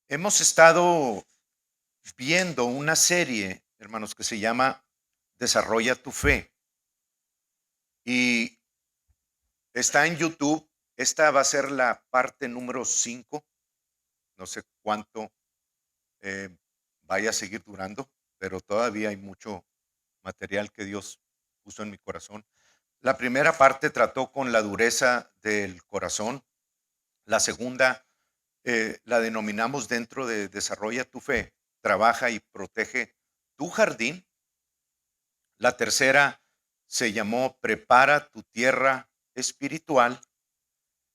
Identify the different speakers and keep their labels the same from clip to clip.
Speaker 1: Hemos estado viendo una serie, hermanos, que se llama Desarrolla tu fe y está en YouTube. Esta va a ser la parte número 5. No sé cuánto eh, vaya a seguir durando, pero todavía hay mucho material que Dios puso en mi corazón. La primera parte trató con la dureza del corazón. La segunda la denominamos dentro de Desarrolla tu fe, trabaja y protege tu jardín. La tercera se llamó Prepara tu tierra espiritual.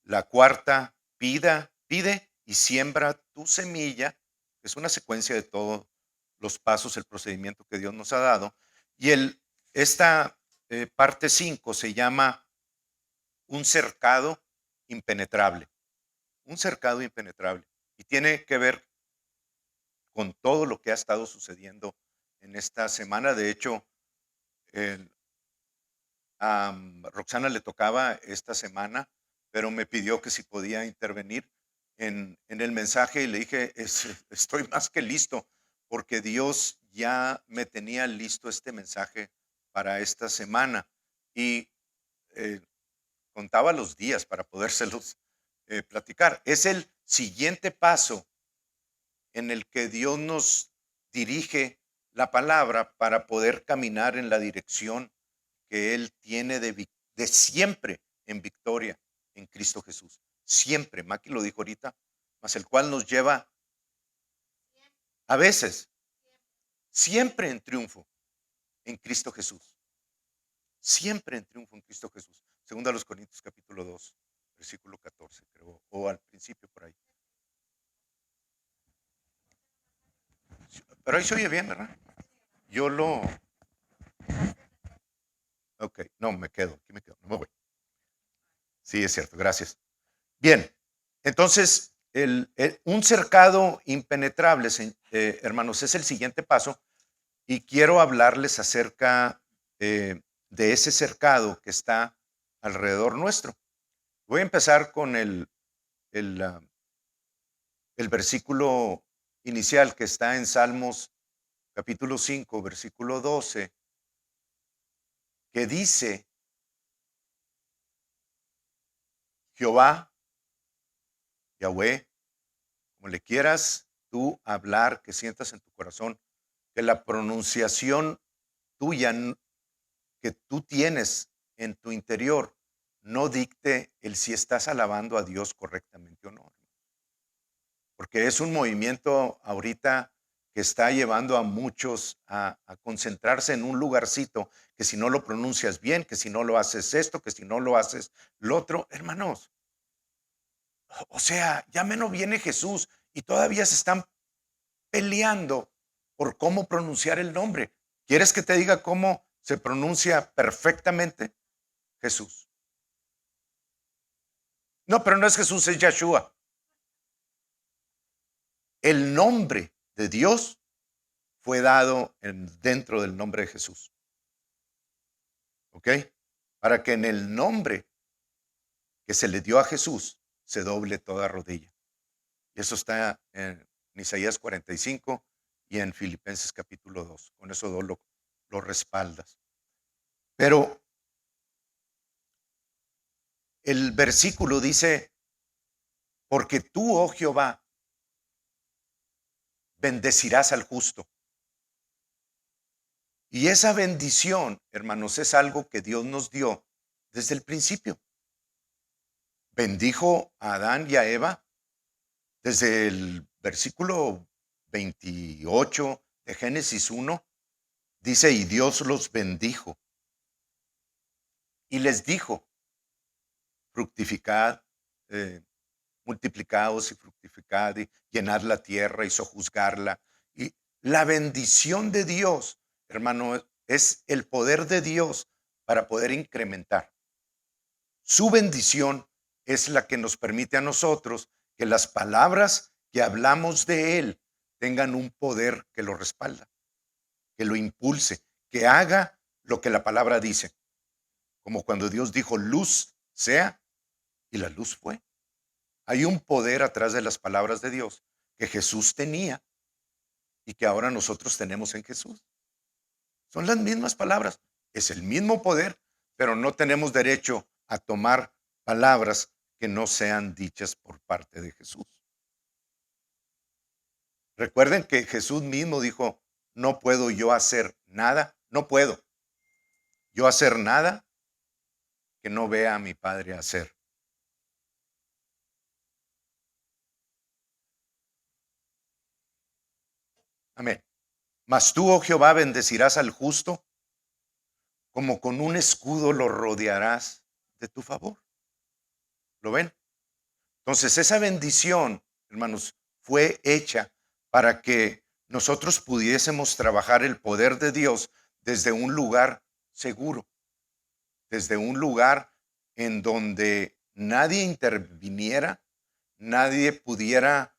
Speaker 1: La cuarta, pide y siembra tu semilla. Es una secuencia de todos los pasos, el procedimiento que Dios nos ha dado. Y esta parte 5 se llama Un cercado impenetrable. Un cercado impenetrable. Y tiene que ver con todo lo que ha estado sucediendo en esta semana. De hecho, el, a Roxana le tocaba esta semana, pero me pidió que si podía intervenir en el mensaje y le dije, estoy más que listo, porque Dios ya me tenía listo este mensaje para esta semana y eh, contaba los días para podérselos platicar. Es el siguiente paso en el que Dios nos dirige la palabra para poder caminar en la dirección que Él tiene de siempre en victoria en Cristo Jesús. Siempre, Maki lo dijo ahorita, mas el cual nos lleva a veces, siempre en triunfo en Cristo Jesús. Siempre en triunfo en Cristo Jesús. Segunda a los Corintios capítulo 2, versículo 14, creo, o al principio por ahí. Pero ahí se oye bien, ¿verdad? Yo lo... Ok, no, me quedo, aquí me quedo, no me voy. Sí, es cierto, gracias. Bien, entonces, un cercado impenetrable, hermanos, es el siguiente paso y quiero hablarles acerca de ese cercado que está alrededor nuestro. Voy a empezar con el, ah, el versículo inicial que está en Salmos capítulo 5, versículo 12, que dice, Jehová, Yahweh, como le quieras tú hablar, que sientas en tu corazón, que la pronunciación tuya que tú tienes en tu interior no dicte el si estás alabando a Dios correctamente o no. Porque es un movimiento ahorita que está llevando a muchos a concentrarse en un lugarcito, que si no lo pronuncias bien, que si no lo haces esto, que si no lo haces lo otro. Hermanos, o sea, ya menos viene Jesús y todavía se están peleando por cómo pronunciar el nombre. ¿Quieres que te diga cómo se pronuncia perfectamente? Jesús. No, pero no es Jesús, es Yeshua. El nombre de Dios fue dado dentro del nombre de Jesús. ¿Ok? Para que en el nombre que se le dio a Jesús se doble toda rodilla. Y eso está en Isaías 45 y en Filipenses capítulo 2. Con eso lo respaldas. Pero el versículo dice, porque tú, oh Jehová, bendecirás al justo. Y esa bendición, hermanos, es algo que Dios nos dio desde el principio. Bendijo a Adán y a Eva desde el versículo 28 de Génesis 1. Dice, y Dios los bendijo y les dijo, fructificad, eh, multiplicaos y fructificad y llenad la tierra y sojuzgarla. Y la bendición de Dios, hermano, es el poder de Dios para poder incrementar. Su bendición es la que nos permite a nosotros que las palabras que hablamos de Él tengan un poder que lo respalda, que lo impulse, que haga lo que la palabra dice. Como cuando Dios dijo, luz sea, y la luz fue. Hay un poder atrás de las palabras de Dios que Jesús tenía y que ahora nosotros tenemos en Jesús. Son las mismas palabras, es el mismo poder, pero no tenemos derecho a tomar palabras que no sean dichas por parte de Jesús. Recuerden que Jesús mismo dijo, no puedo yo hacer nada, no puedo yo hacer nada que no vea a mi Padre hacer. Amén. Mas tú, oh Jehová, bendecirás al justo, como con un escudo lo rodearás de tu favor. ¿Lo ven? Entonces esa bendición, hermanos, fue hecha para que nosotros pudiésemos trabajar el poder de Dios desde un lugar seguro, desde un lugar en donde nadie interviniera, nadie pudiera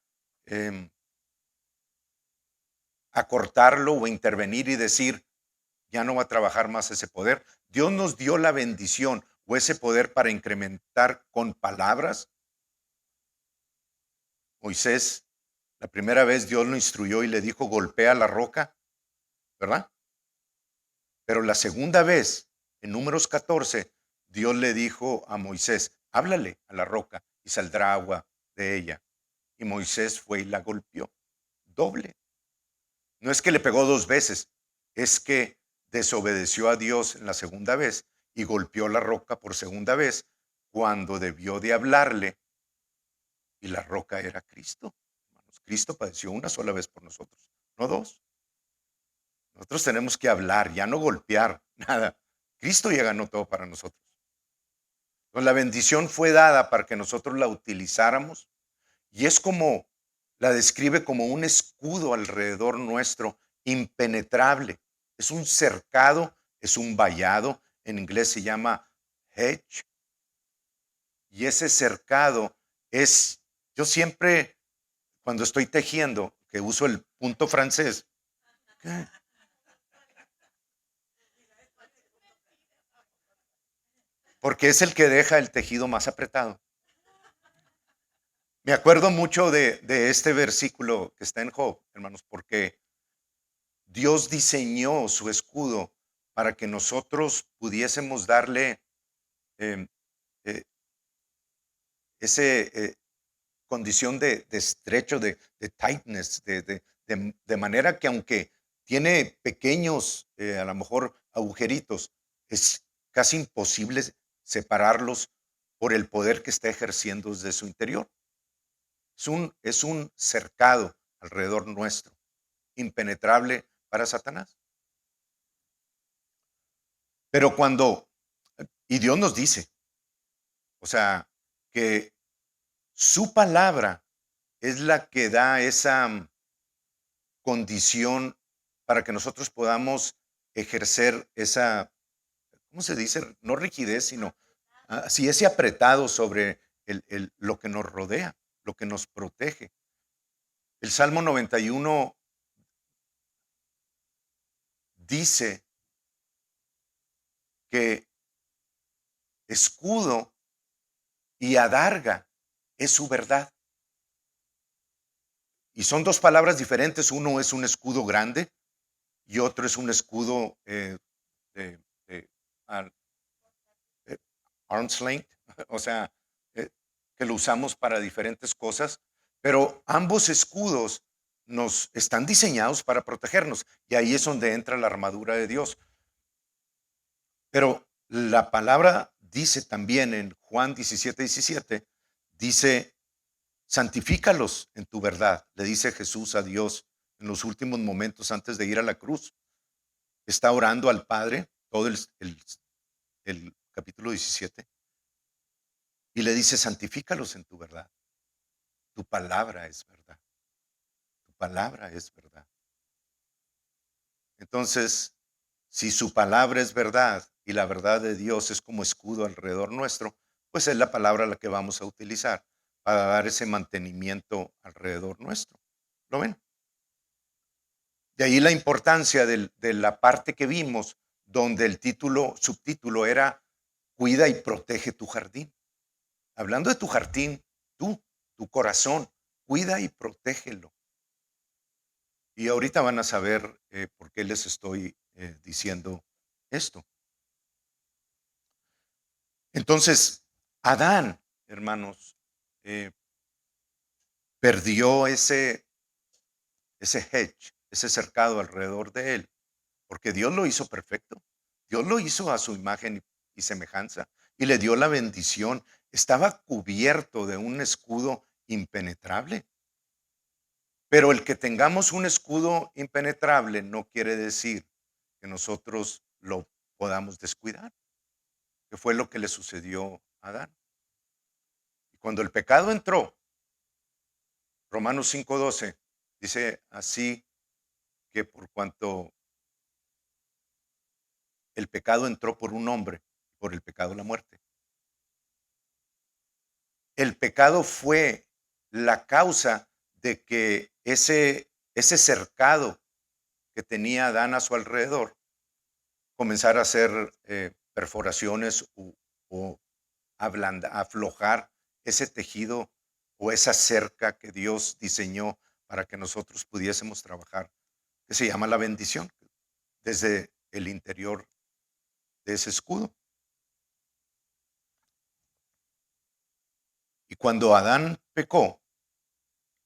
Speaker 1: acortarlo o intervenir y decir, ya no va a trabajar más ese poder. Dios nos dio la bendición o ese poder para incrementar con palabras. Moisés, la primera vez Dios lo instruyó y le dijo, golpea la roca, ¿verdad? Pero la segunda vez, en Números 14, Dios le dijo a Moisés, háblale a la roca y saldrá agua de ella. Y Moisés fue y la golpeó, doble. No es que le pegó dos veces, es que desobedeció a Dios en la segunda vez y golpeó la roca por segunda vez cuando debió de hablarle y la roca era Cristo. Hermanos, Cristo padeció una sola vez por nosotros, no dos. Nosotros tenemos que hablar, ya no golpear nada. Cristo ya ganó todo para nosotros. Entonces, la bendición fue dada para que nosotros la utilizáramos y es como la describe como un escudo alrededor nuestro, impenetrable. Es un cercado, es un vallado, en inglés se llama hedge. Y ese cercado es, yo siempre cuando estoy tejiendo, que uso el punto francés, ¿qué? Porque es el que deja el tejido más apretado. Me acuerdo mucho de este versículo que está en Job, hermanos, porque Dios diseñó su escudo para que nosotros pudiésemos darle eh, eh, ese condición de estrecho, de tightness, de manera que aunque tiene pequeños, a lo mejor agujeritos, es casi imposible separarlos por el poder que está ejerciendo desde su interior. Es un cercado alrededor nuestro, impenetrable para Satanás. Pero y Dios nos dice, o sea, que su palabra es la que da esa condición para que nosotros podamos ejercer esa, ¿cómo se dice? No rigidez, sino sí, ese apretado sobre lo que nos rodea, lo que nos protege. El Salmo 91 dice que escudo y adarga es su verdad. Y son dos palabras diferentes. Uno es un escudo grande y otro es un escudo de, de ar- eh, arm's length, o sea, eh, que lo usamos para diferentes cosas, pero ambos escudos nos están diseñados para protegernos y ahí es donde entra la armadura de Dios. Pero la palabra dice también en Juan 17:17, dice, santifícalos en tu verdad, le dice Jesús a Dios en los últimos momentos antes de ir a la cruz. Está orando al Padre, todo el capítulo 17, y le dice, santifícalos en tu verdad. Tu palabra es verdad. Tu palabra es verdad. Entonces, si su palabra es verdad y la verdad de Dios es como escudo alrededor nuestro, pues es la palabra la que vamos a utilizar para dar ese mantenimiento alrededor nuestro. ¿Lo ven? De ahí la importancia de la parte que vimos, donde el subtítulo era Cuida y protege tu jardín. Hablando de tu jardín, tu corazón, cuida y protégelo. Y ahorita van a saber por qué les estoy diciendo esto. Entonces, Adán, hermanos, eh, perdió ese hedge, ese cercado alrededor de él, porque Dios lo hizo perfecto. Dios lo hizo a su imagen y semejanza y le dio la bendición. Estaba cubierto de un escudo impenetrable. Pero el que tengamos un escudo impenetrable no quiere decir que nosotros lo podamos descuidar, que fue lo que le sucedió a Adán. Y cuando el pecado entró, Romanos 5:12 dice así que por cuanto el pecado entró por un hombre, por el pecado la muerte. El pecado fue la causa de que ese cercado que tenía Adán a su alrededor comenzara a hacer perforaciones o aflojar ese tejido o esa cerca que Dios diseñó para que nosotros pudiésemos trabajar, que se llama la bendición, desde el interior de ese escudo. Y cuando Adán pecó,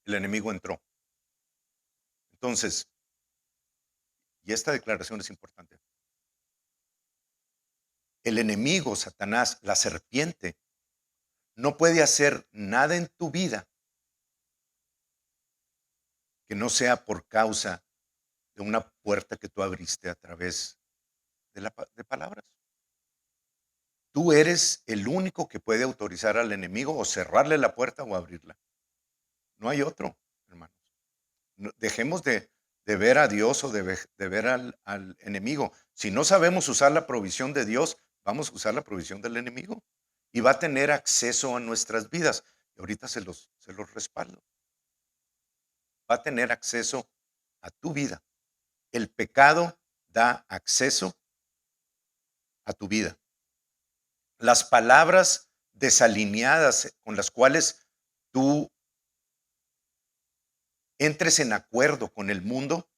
Speaker 1: el enemigo entró. Entonces, y esta declaración es importante, el enemigo, Satanás, la serpiente, no puede hacer nada en tu vida que no sea por causa de una puerta que tú abriste a través de palabras. Tú eres el único que puede autorizar al enemigo o cerrarle la puerta o abrirla. No hay otro, hermanos. Dejemos de ver a Dios o de ver al enemigo. Si no sabemos usar la provisión de Dios, vamos a usar la provisión del enemigo y va a tener acceso a nuestras vidas. Y ahorita se los respaldo. Va a tener acceso a tu vida. El pecado da acceso a tu vida. Las palabras desalineadas con las cuales tú entres en acuerdo con el mundo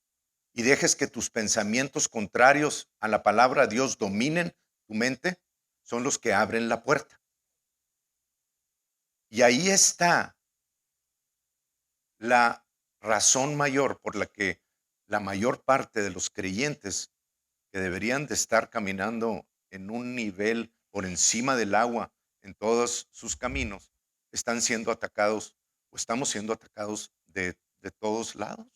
Speaker 1: y dejes que tus pensamientos contrarios a la palabra de Dios dominen tu mente, son los que abren la puerta. Y ahí está la razón mayor por la que la mayor parte de los creyentes que deberían de estar caminando en un nivel por encima del agua en todos sus caminos, están siendo atacados o estamos siendo atacados de todos lados.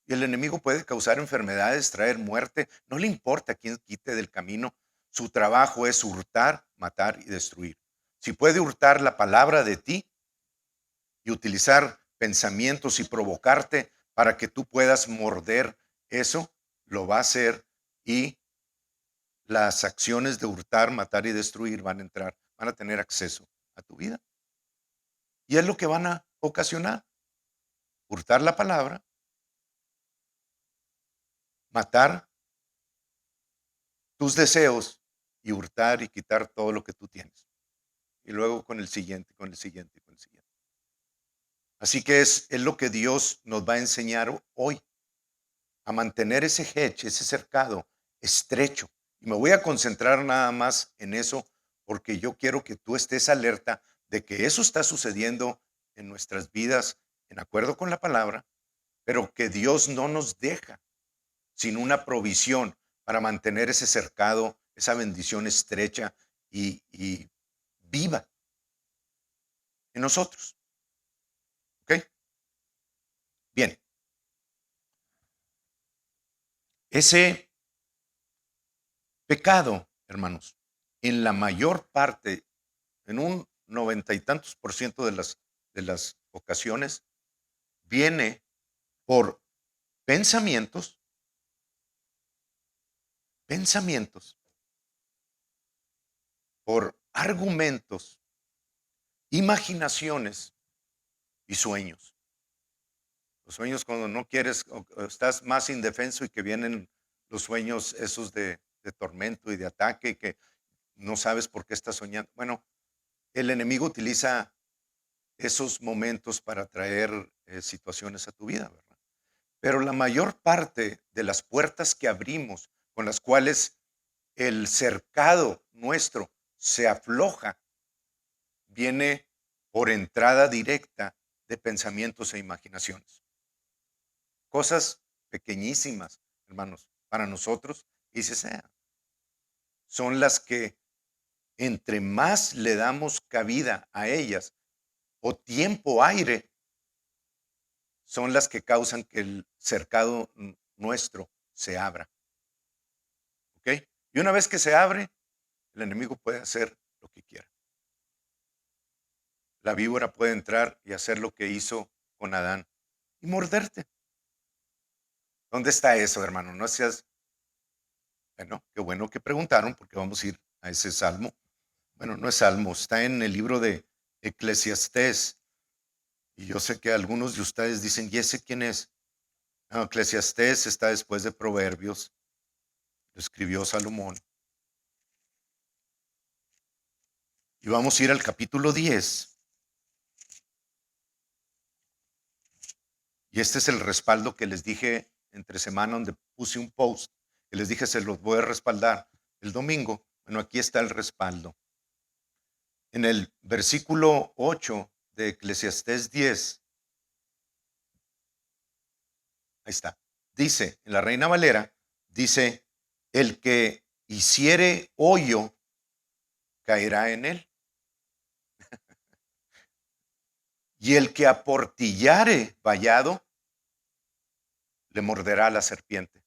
Speaker 1: Y el enemigo puede causar enfermedades, traer muerte, no le importa quién quite del camino. Su trabajo es hurtar, matar y destruir. Si puede hurtar la palabra de ti y utilizar pensamientos y provocarte para que tú puedas morder eso, lo va a hacer y las acciones de hurtar, matar y destruir van a entrar, van a tener acceso a tu vida. Y es lo que van a ocasionar. Hurtar la palabra, matar tus deseos y hurtar y quitar todo lo que tú tienes. Y luego con el siguiente, con el siguiente, con el siguiente. Así que es lo que Dios nos va a enseñar hoy, a mantener ese hedge, ese cercado estrecho. Y me voy a concentrar nada más en eso porque yo quiero que tú estés alerta de que eso está sucediendo en nuestras vidas en acuerdo con la palabra, pero que Dios no nos deja sin una provisión para mantener ese cercado, esa bendición estrecha y viva en nosotros. ¿Ok? Bien, ese pecado, hermanos, en la mayor parte, en un 90 y tantos por ciento de las ocasiones, viene por pensamientos, pensamientos, por argumentos, imaginaciones y sueños. Los sueños cuando no quieres o estás más indefenso y que vienen los sueños esos de tormento y de ataque y que no sabes por qué estás soñando. Bueno, el enemigo utiliza esos momentos para traer situaciones a tu vida, ¿verdad? Pero la mayor parte de las puertas que abrimos, con las cuales el cercado nuestro se afloja, viene por entrada directa de pensamientos e imaginaciones. Cosas pequeñísimas, hermanos, para nosotros, y se sea, son las que entre más le damos cabida a ellas o tiempo aire, son las que causan que el cercado nuestro se abra. ¿Ok? Y una vez que se abre, el enemigo puede hacer lo que quiera. La víbora puede entrar y hacer lo que hizo con Adán y morderte. ¿Dónde está eso, hermano? No seas, bueno, qué bueno que preguntaron porque vamos a ir a ese salmo. Bueno, no es salmo, está en el libro de Eclesiastés. Y yo sé que algunos de ustedes dicen, ¿y ese quién es? No, Eclesiastés está después de Proverbios, lo escribió Salomón. Y vamos a ir al capítulo 10. Y este es el respaldo que les dije entre semana, donde puse un post, que les dije se los voy a respaldar el domingo. Bueno, aquí está el respaldo. En el versículo 8 de Eclesiastés 10, ahí está, dice, en la Reina Valera, dice, el que hiciere hoyo caerá en él, y el que aportillare vallado le morderá la serpiente.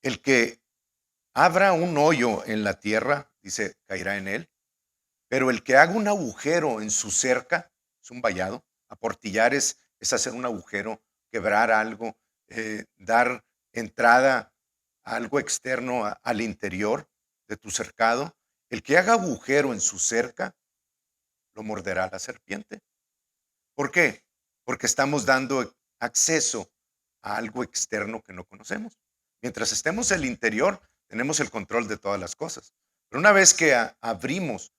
Speaker 1: El que abra un hoyo en la tierra, dice, caerá en él, pero el que haga un agujero en su cerca, es un vallado. Aportillar es hacer un agujero, quebrar algo, dar entrada a algo externo al interior de tu cercado. El que haga agujero en su cerca, lo morderá la serpiente. ¿Por qué? Porque estamos dando acceso a algo externo que no conocemos. Mientras estemos en el interior, tenemos el control de todas las cosas. Pero una vez que abrimos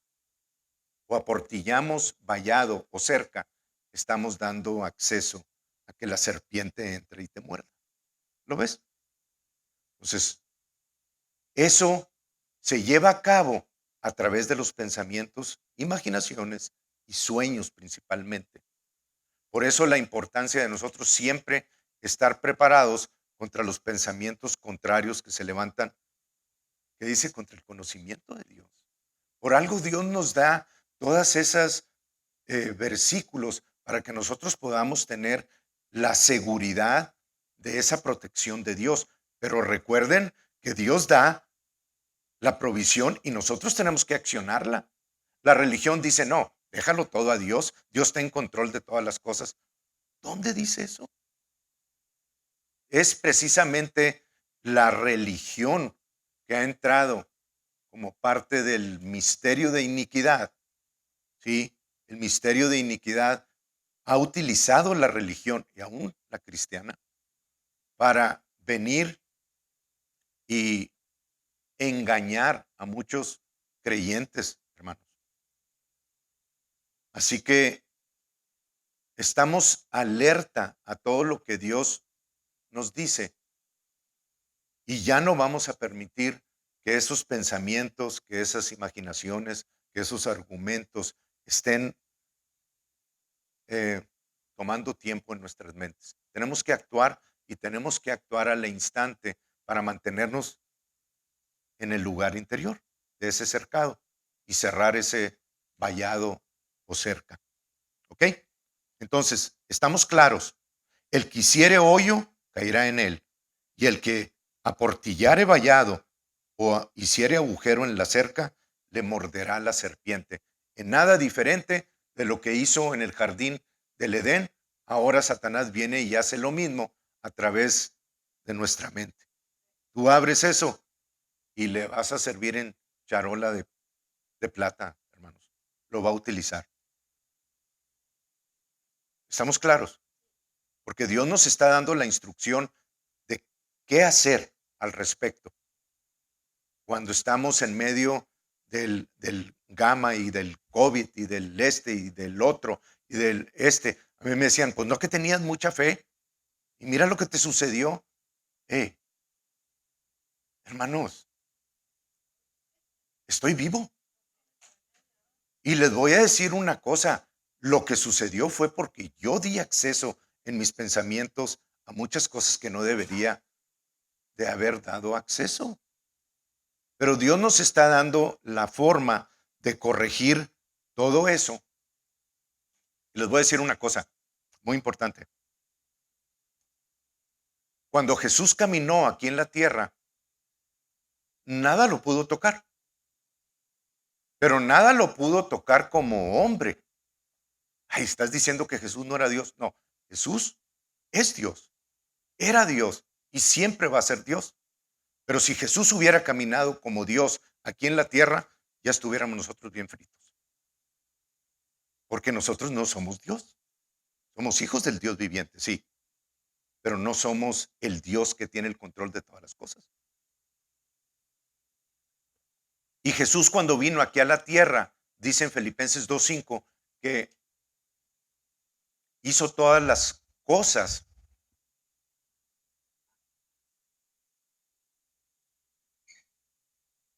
Speaker 1: o aportillamos vallado o cerca, estamos dando acceso a que la serpiente entre y te muerda. ¿Lo ves? Entonces, eso se lleva a cabo a través de los pensamientos, imaginaciones y sueños principalmente. Por eso la importancia de nosotros siempre estar preparados contra los pensamientos contrarios que se levantan, que dice contra el conocimiento de Dios. Por algo Dios nos da todas esas versículos para que nosotros podamos tener la seguridad de esa protección de Dios. Pero recuerden que Dios da la provisión y nosotros tenemos que accionarla. La religión dice, no, déjalo todo a Dios, Dios está en control de todas las cosas. ¿Dónde dice eso? Es precisamente la religión que ha entrado como parte del misterio de iniquidad, ¿sí? El misterio de iniquidad ha utilizado la religión y aún la cristiana para venir y engañar a muchos creyentes, hermanos. Así que estamos alerta a todo lo que Dios nos dice y ya no vamos a permitir que esos pensamientos, que esas imaginaciones, que esos argumentos estén eh, tomando tiempo en nuestras mentes. Tenemos que actuar y tenemos que actuar al instante para mantenernos en el lugar interior de ese cercado y cerrar ese vallado o cerca. ¿Ok? Entonces, estamos claros. El que hiciere hoyo, caerá en él. Y el que aportillare vallado o hiciere agujero en la cerca, le morderá la serpiente. En nada diferente de lo que hizo en el jardín del Edén, ahora Satanás viene y hace lo mismo a través de nuestra mente. Tú abres eso y le vas a servir en charola de plata, hermanos. Lo va a utilizar. ¿Estamos claros? Porque Dios nos está dando la instrucción de qué hacer al respecto cuando estamos en medio del gamma y del COVID y del este y del otro y del este. A mí me decían, pues no que tenías mucha fe y mira lo que te sucedió. Eh, hermanos, estoy vivo. Y les voy a decir una cosa, lo que sucedió fue porque yo di acceso en mis pensamientos a muchas cosas que no debería de haber dado acceso. Pero Dios nos está dando la forma de corregir todo eso. Y les voy a decir una cosa muy importante. Cuando Jesús caminó aquí en la tierra, nada lo pudo tocar, pero nada lo pudo tocar como hombre. Ay, estás diciendo que Jesús no era Dios. No, Jesús es Dios, era Dios y siempre va a ser Dios. Pero si Jesús hubiera caminado como Dios aquí en la tierra, ya estuviéramos nosotros bien fritos. Porque nosotros no somos Dios. Somos hijos del Dios viviente, sí, pero no somos el Dios que tiene el control de todas las cosas. Y Jesús cuando vino aquí a la tierra, dice en Filipenses 2:5, que hizo todas las cosas.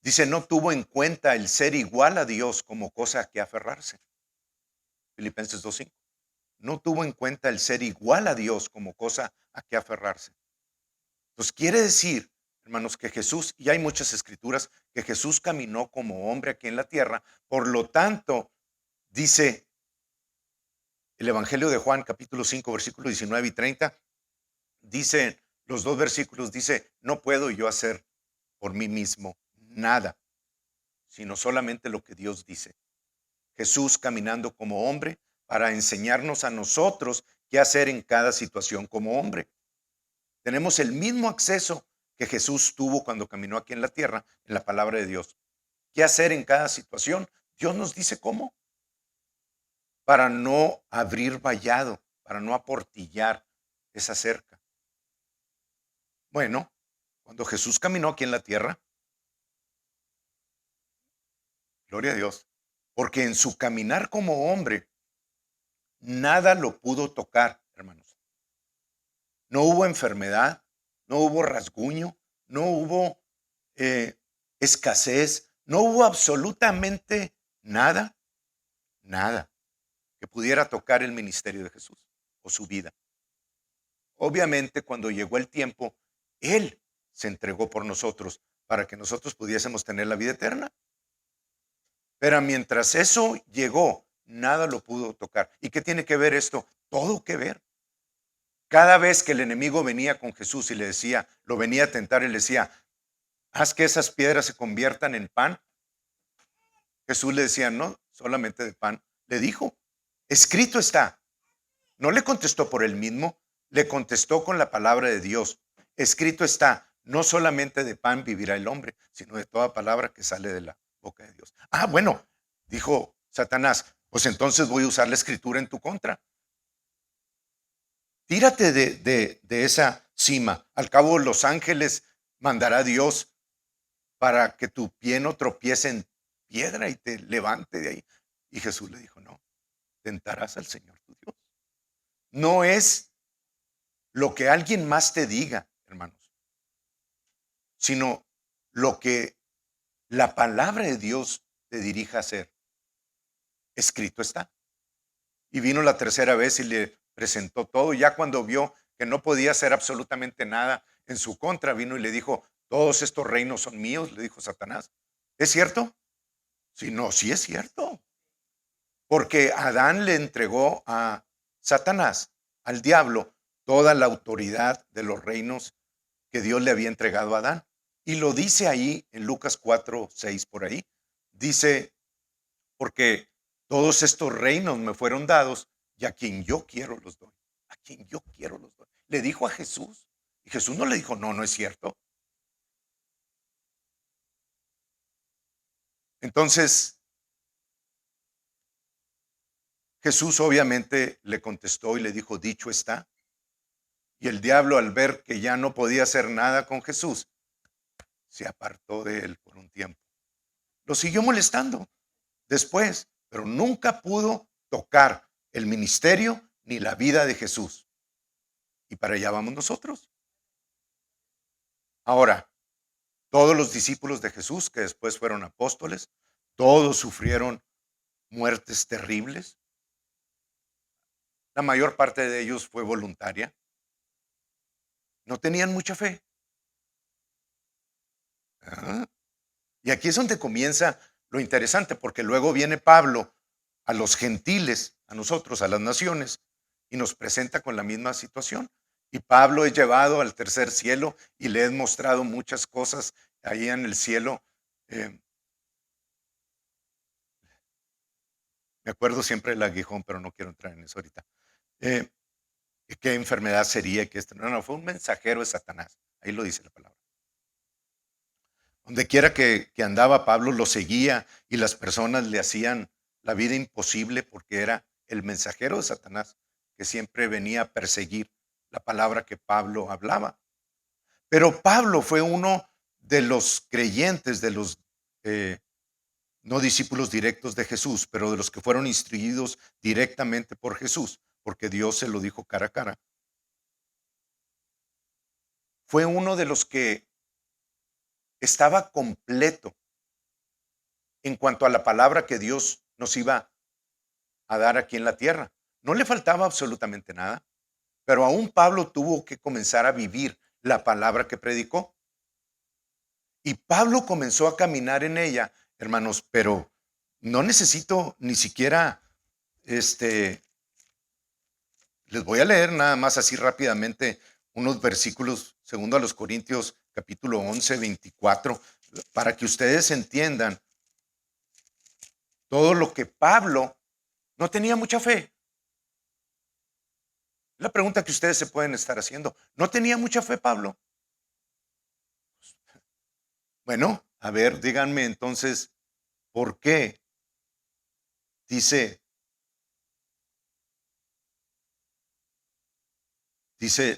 Speaker 1: Dice, no tuvo en cuenta el ser igual a Dios como cosa a que aferrarse. Filipenses 2:5. No tuvo en cuenta el ser igual a Dios como cosa a que aferrarse. Entonces quiere decir, hermanos, que Jesús, y hay muchas escrituras, que Jesús caminó como hombre aquí en la tierra, por lo tanto, dice el Evangelio de Juan, capítulo 5, versículos 19 y 30, dice, los dos versículos, dice, no puedo yo hacer por mí mismo nada, sino solamente lo que Dios dice. Jesús caminando como hombre para enseñarnos a nosotros qué hacer en cada situación como hombre. Tenemos el mismo acceso que Jesús tuvo cuando caminó aquí en la tierra, en la palabra de Dios. ¿Qué hacer en cada situación? Dios nos dice cómo, para no abrir vallado, para no aportillar esa cerca. Bueno, cuando Jesús caminó aquí en la tierra, gloria a Dios, porque en su caminar como hombre, nada lo pudo tocar, hermanos. No hubo enfermedad, no hubo rasguño, no hubo eh, escasez, no hubo absolutamente nada, nada que pudiera tocar el ministerio de Jesús o su vida. Obviamente, cuando llegó el tiempo, Él se entregó por nosotros para que nosotros pudiésemos tener la vida eterna. Pero mientras eso llegó, nada lo pudo tocar. ¿Y qué tiene que ver esto? Todo que ver. Cada vez que el enemigo venía con Jesús y le decía, lo venía a tentar y le decía, haz que esas piedras se conviertan en pan. Jesús le decía, no, solamente de pan. Le dijo, escrito está. No le contestó por él mismo, le contestó con la palabra de Dios. Escrito está, no solamente de pan vivirá el hombre, sino de toda palabra que sale de la boca de Dios. Ah, bueno, dijo Satanás, pues entonces voy a usar la escritura en tu contra. Tírate de esa cima. Al cabo, los ángeles mandará Dios para que tu pie no tropiece en piedra y te levante de ahí. Y Jesús le dijo, no, tentarás al Señor tu Dios. No es lo que alguien más te diga, hermanos, sino lo que la palabra de Dios te dirija a hacer. Escrito está. Y vino la tercera vez y le presentó todo. Ya cuando vio que no podía hacer absolutamente nada en su contra, vino y le dijo, todos estos reinos son míos, le dijo Satanás. ¿Es cierto? Sí, no, sí es cierto. Porque Adán le entregó a Satanás, al diablo, toda la autoridad de los reinos que Dios le había entregado a Adán. Y lo dice ahí en Lucas 4:6 por ahí. Dice, porque todos estos reinos me fueron dados y a quien yo quiero los doy. A quien yo quiero los doy. Le dijo a Jesús. Y Jesús no le dijo, no, no es cierto. Entonces, Jesús obviamente le contestó y le dijo, dicho está. Y el diablo, al ver que ya no podía hacer nada con Jesús, se apartó de él por un tiempo. lo siguió molestando después, pero nunca pudo tocar el ministerio ni la vida de Jesús. Y para allá vamos nosotros. Ahora, todos los discípulos de Jesús, que después fueron apóstoles, todos sufrieron muertes terribles. La mayor parte de ellos fue voluntaria. No tenían mucha fe. Ah, Y aquí es donde comienza lo interesante, porque luego viene Pablo a los gentiles, a nosotros, a las naciones, y nos presenta con la misma situación. Y Pablo es llevado al tercer cielo y le he mostrado muchas cosas ahí en el cielo. Eh, Me acuerdo siempre del aguijón, pero no quiero entrar en eso ahorita. Eh, ¿Qué enfermedad sería? Que esto? No, fue un mensajero de Satanás. Ahí lo dice la palabra. Donde quiera que andaba, Pablo lo seguía y las personas le hacían la vida imposible porque era el mensajero de Satanás que siempre venía a perseguir la palabra que Pablo hablaba. Pero Pablo fue uno de los creyentes, de los eh, no discípulos directos de Jesús, pero de los que fueron instruidos directamente por Jesús, porque Dios se lo dijo cara a cara. Fue uno de los que estaba completo en cuanto a la palabra que Dios nos iba a dar aquí en la tierra. No le faltaba absolutamente nada, pero aún Pablo tuvo que comenzar a vivir la palabra que predicó. Y Pablo comenzó a caminar en ella, hermanos, pero no necesito ni siquiera, les voy a leer nada más así rápidamente unos versículos, segundo a los Corintios, capítulo 11, 24, para que ustedes entiendan todo lo que Pablo no tenía mucha fe. La pregunta que ustedes se pueden estar haciendo, ¿no tenía mucha fe Pablo? Bueno, a ver, díganme entonces, ¿por qué? Dice,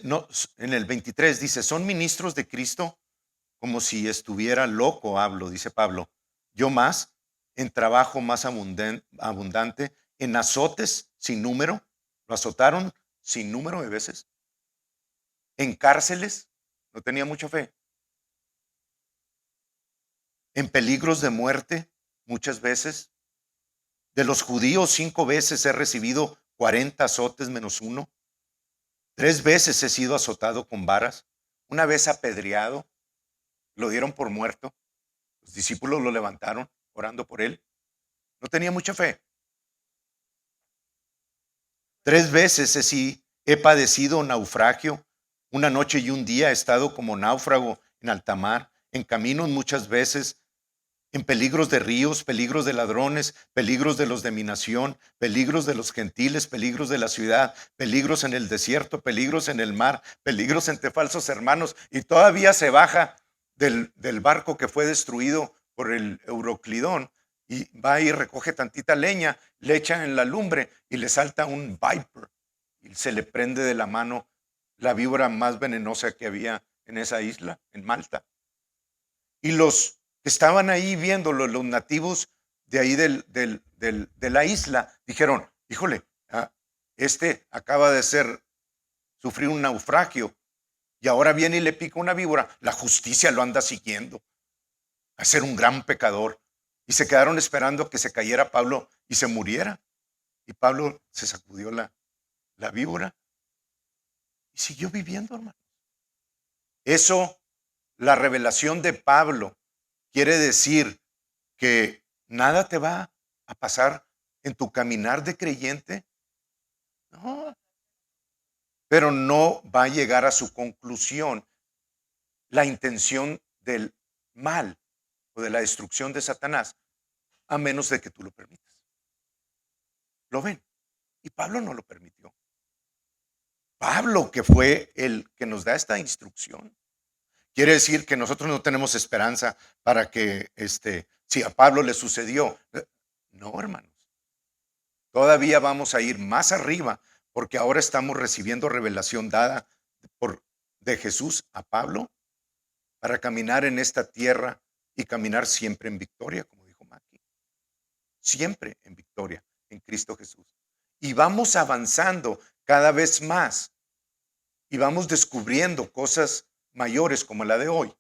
Speaker 1: no, en el 23 dice, son ministros de Cristo como si estuviera loco, hablo, dice Pablo. Yo más, en trabajo más abundante, en azotes sin número, lo azotaron sin número de veces, en cárceles, no tenía mucha fe, en peligros de muerte, muchas veces. De los judíos 5 veces he recibido 40 azotes menos uno. 3 veces he sido azotado con varas. Una vez apedreado, lo dieron por muerto. Los discípulos lo levantaron orando por él. No tenía mucha fe. 3 veces he padecido naufragio. Una noche y un día he estado como náufrago en alta mar, en caminos muchas veces, en peligros de ríos, peligros de ladrones, peligros de los de mi nación, peligros de los gentiles, peligros de la ciudad, peligros en el desierto, peligros en el mar, peligros entre falsos hermanos, y todavía se baja del barco que fue destruido por el Euroclidón y va y recoge tantita leña, le echa en la lumbre y le salta un viper y se le prende de la mano la víbora más venenosa que había en esa isla, en Malta. Y los que estaban ahí viéndolo, los nativos de ahí de la isla, dijeron, híjole, este acaba de sufrir un naufragio y ahora viene y le pica una víbora. La justicia lo anda siguiendo a ser un gran pecador. Y se quedaron esperando que se cayera Pablo y se muriera. Y Pablo se sacudió la víbora y siguió viviendo, hermano. Eso, la revelación de Pablo, quiere decir que nada te va a pasar en tu caminar de creyente. No, pero no va a llegar a su conclusión la intención del mal o de la destrucción de Satanás, a menos de que tú lo permitas. ¿Lo ven? Y Pablo no lo permitió. Pablo, que fue el que nos da esta instrucción, quiere decir que nosotros no tenemos esperanza para que, si a Pablo le sucedió. No, hermanos. Todavía vamos a ir más arriba porque ahora estamos recibiendo revelación dada de Jesús a Pablo para caminar en esta tierra y caminar siempre en victoria, como dijo siempre en victoria en Cristo Jesús. Y vamos avanzando cada vez más y vamos descubriendo cosas mayores como la de hoy,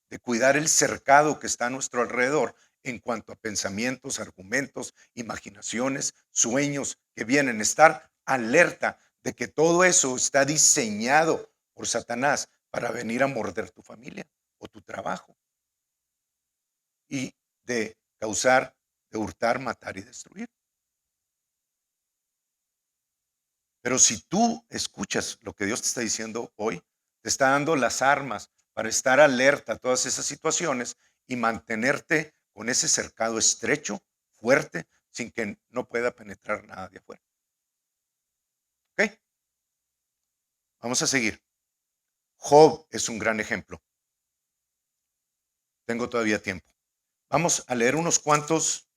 Speaker 1: de cuidar el cercado que está a nuestro alrededor en cuanto a pensamientos, argumentos, imaginaciones, sueños que vienen, estar alerta de que todo eso está diseñado por Satanás para venir a morder tu familia o tu trabajo y de causar, de hurtar, matar y destruir. Pero si tú escuchas lo que Dios te está diciendo hoy, te está dando las armas para estar alerta a todas esas situaciones y mantenerte con ese cercado estrecho, fuerte, sin que no pueda penetrar nada de afuera. ¿Ok? Vamos a seguir. Job es un gran ejemplo. Tengo todavía tiempo. Vamos a leer unos cuantos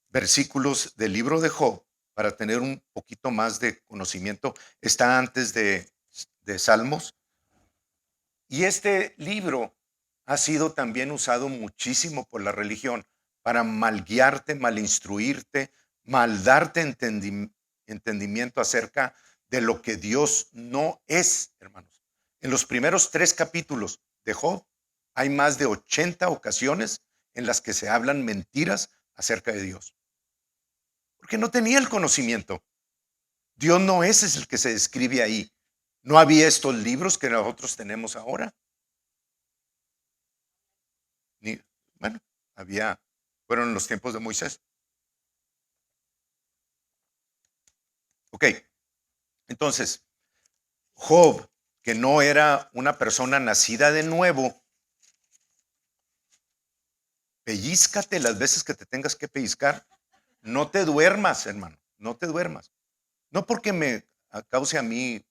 Speaker 1: versículos del libro de Job para tener un poquito más de conocimiento. Está antes de Salmos. Y este libro ha sido también usado muchísimo por la religión para malguiarte, malinstruirte, mal darte entendimiento acerca de lo que Dios no es, hermanos. En los primeros 3 capítulos de Job hay más de 80 ocasiones en las que se hablan mentiras acerca de Dios. Porque no tenía el conocimiento. Dios no es el que se describe ahí. No había estos libros que nosotros tenemos ahora. Ni, bueno, fueron los tiempos de Moisés. Ok, entonces, Job, que no era una persona nacida de nuevo, pellízcate las veces que te tengas que pellizcar. No te duermas, hermano, no te duermas. No porque me cause a mí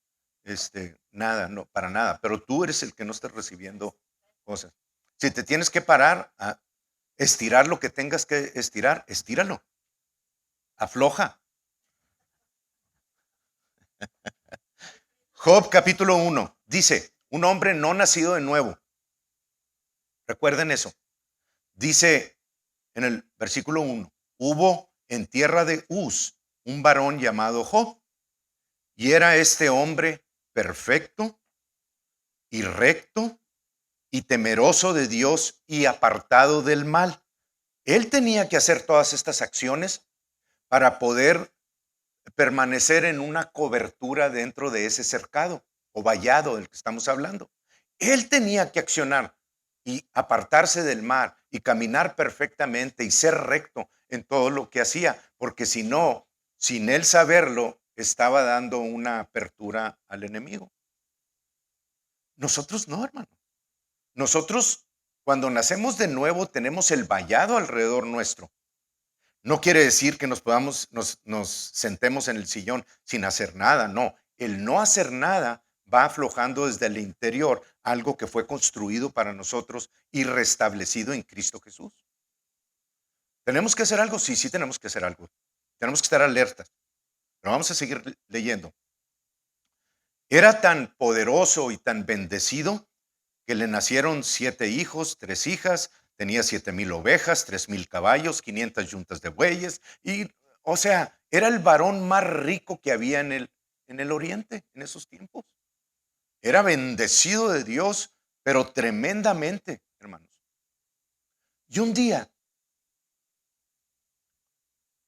Speaker 1: nada, no, para nada, pero tú eres el que no estás recibiendo cosas. Si te tienes que parar a estirar lo que tengas que estirar, estíralo. Afloja. Job capítulo 1 dice, un hombre no nacido de nuevo. Recuerden eso. Dice en el versículo 1, hubo en tierra de Uz un varón llamado Job, y era este hombre perfecto y recto y temeroso de Dios y apartado del mal. Él tenía que hacer todas estas acciones para poder permanecer en una cobertura dentro de ese cercado o vallado del que estamos hablando. Él tenía que accionar y apartarse del mar y caminar perfectamente y ser recto en todo lo que hacía, porque si no, sin él saberlo, estaba dando una apertura al enemigo. Nosotros no, hermano. Nosotros, cuando nacemos de nuevo, tenemos el vallado alrededor nuestro. No quiere decir que nos sentemos en el sillón sin hacer nada, no. El no hacer nada va aflojando desde el interior algo que fue construido para nosotros y restablecido en Cristo Jesús. ¿Tenemos que hacer algo? Sí, sí tenemos que hacer algo. Tenemos que estar alertas. Pero vamos a seguir leyendo. Era tan poderoso y tan bendecido que le nacieron 7 hijos, 3 hijas, tenía 7,000 ovejas, 3,000 caballos, 500 yuntas de bueyes, y, o sea, era el varón más rico que había en el oriente en esos tiempos. Era bendecido de Dios, pero tremendamente, hermanos. Y un día,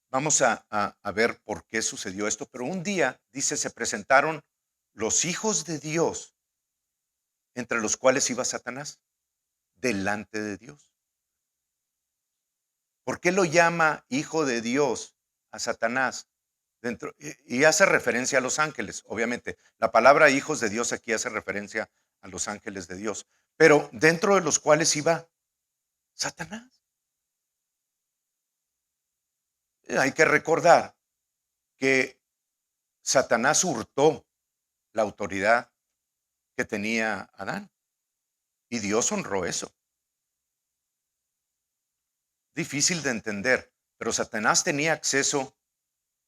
Speaker 1: vamos a ver por qué sucedió esto, pero un día, dice, se presentaron los hijos de Dios, entre los cuales iba Satanás, delante de Dios. ¿Por qué lo llama hijo de Dios a Satanás? Y hace referencia a los ángeles, obviamente. La palabra hijos de Dios aquí hace referencia a los ángeles de Dios, pero dentro de los cuales iba Satanás. Hay que recordar que Satanás hurtó la autoridad que tenía Adán y Dios honró eso. Difícil de entender, pero Satanás tenía acceso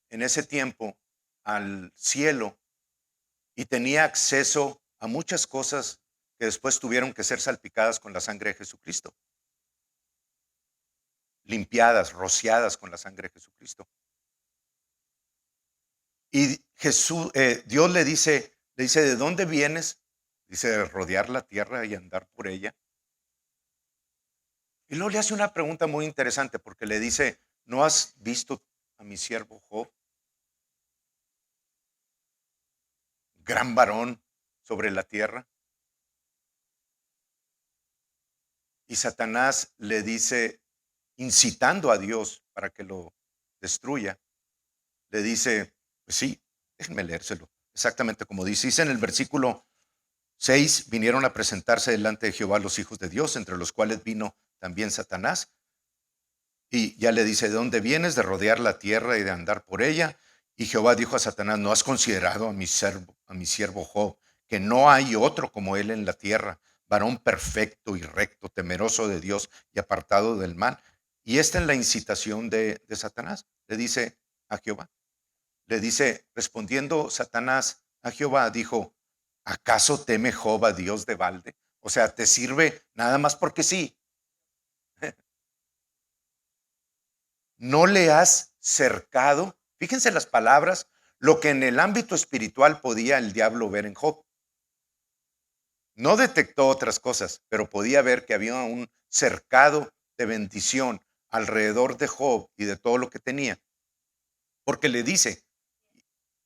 Speaker 1: en ese tiempo al cielo y tenía acceso a muchas cosas que después tuvieron que ser salpicadas con la sangre de Jesucristo. limpiadas, rociadas con la sangre de Jesucristo. Y Dios le dice, ¿de dónde vienes? Dice, de rodear la tierra y andar por ella. Y luego le hace una pregunta muy interesante porque le dice, ¿no has visto a mi siervo Job? Gran varón sobre la tierra. Y Satanás le dice, incitando a Dios para que lo destruya, le dice, pues sí, déjenme leérselo, exactamente como dice. Dice en el versículo 6, vinieron a presentarse delante de Jehová los hijos de Dios, entre los cuales vino también Satanás. Y ya le dice, ¿de dónde vienes? De rodear la tierra y de andar por ella. Y Jehová dijo a Satanás, ¿no has considerado a mi siervo Job, que no hay otro como él en la tierra, varón perfecto y recto, temeroso de Dios y apartado del mal? Y esta es la incitación de Satanás. Le dice a Jehová. Le dice, respondiendo Satanás a Jehová, dijo, ¿acaso teme Job a Dios de balde? O sea, ¿te sirve nada más porque sí? ¿No le has cercado? Fíjense las palabras, lo que en el ámbito espiritual podía el diablo ver en Job. No detectó otras cosas, pero podía ver que había un cercado de bendición alrededor de Job y de todo lo que tenía. Porque le dice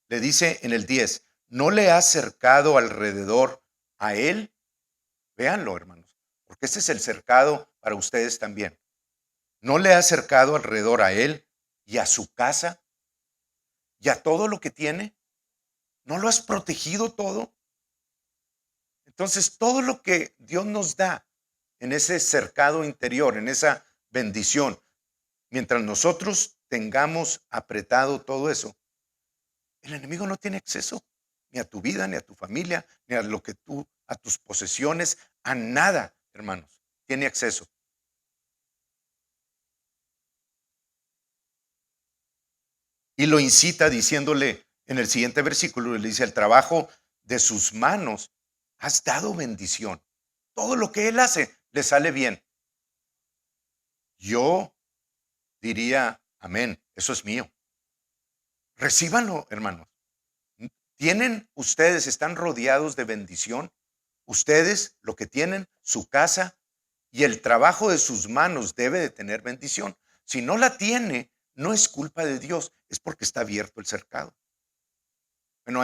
Speaker 1: en el 10, ¿no le has cercado alrededor a él? Véanlo, hermanos, porque este es el cercado para ustedes también. ¿No le has cercado alrededor a él y a su casa y a todo lo que tiene? ¿No lo has protegido todo? Entonces, todo lo que Dios nos da en ese cercado interior, en esa bendición, mientras nosotros tengamos apretado todo eso, el enemigo no tiene acceso ni a tu vida, ni a tu familia, ni a lo que a tus posesiones, a nada, hermanos, tiene acceso. Y lo incita diciéndole en el siguiente versículo, le dice, el trabajo de sus manos has dado bendición. Todo lo que él hace le sale bien. Yo diría, amén, eso es mío. Recíbanlo, hermanos. Tienen ustedes, están rodeados de bendición. Ustedes, lo que tienen, su casa y el trabajo de sus manos debe de tener bendición. Si no la tiene, no es culpa de Dios, es porque está abierto el cercado. Bueno,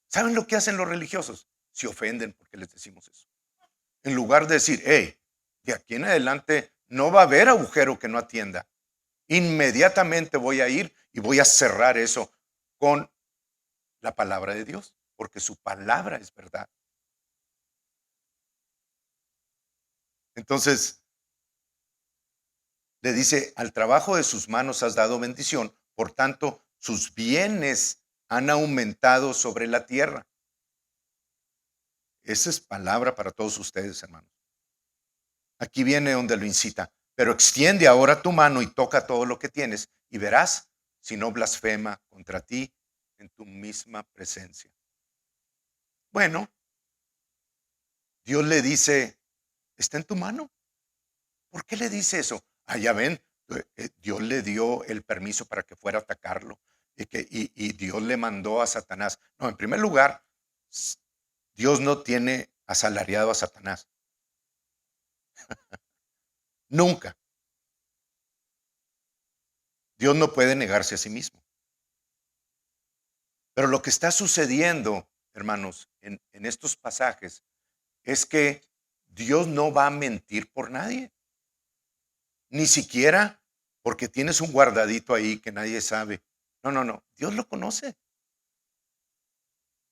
Speaker 1: ¿saben lo que hacen los religiosos? Se ofenden porque les decimos eso. En lugar de decir, hey, de aquí en adelante no va a haber agujero que no atienda. Inmediatamente voy a ir y voy a cerrar eso con la palabra de Dios, porque su palabra es verdad. Entonces, le dice, al trabajo de sus manos has dado bendición, por tanto, sus bienes han aumentado sobre la tierra. Esa es palabra para todos ustedes, hermanos. Aquí viene donde lo incita, pero extiende ahora tu mano y toca todo lo que tienes y verás si no blasfema contra ti en tu misma presencia. Bueno, Dios le dice, está en tu mano. ¿Por qué le dice eso? Ah, ya ven, Dios le dio el permiso para que fuera a atacarlo y Dios le mandó a Satanás. No, en primer lugar, Dios no tiene asalariado a Satanás. Nunca. Dios no puede negarse a sí mismo. Pero lo que está sucediendo, hermanos, en estos pasajes es que Dios no va a mentir por nadie. Ni siquiera porque tienes un guardadito ahí que nadie sabe. No, no, no. Dios lo conoce.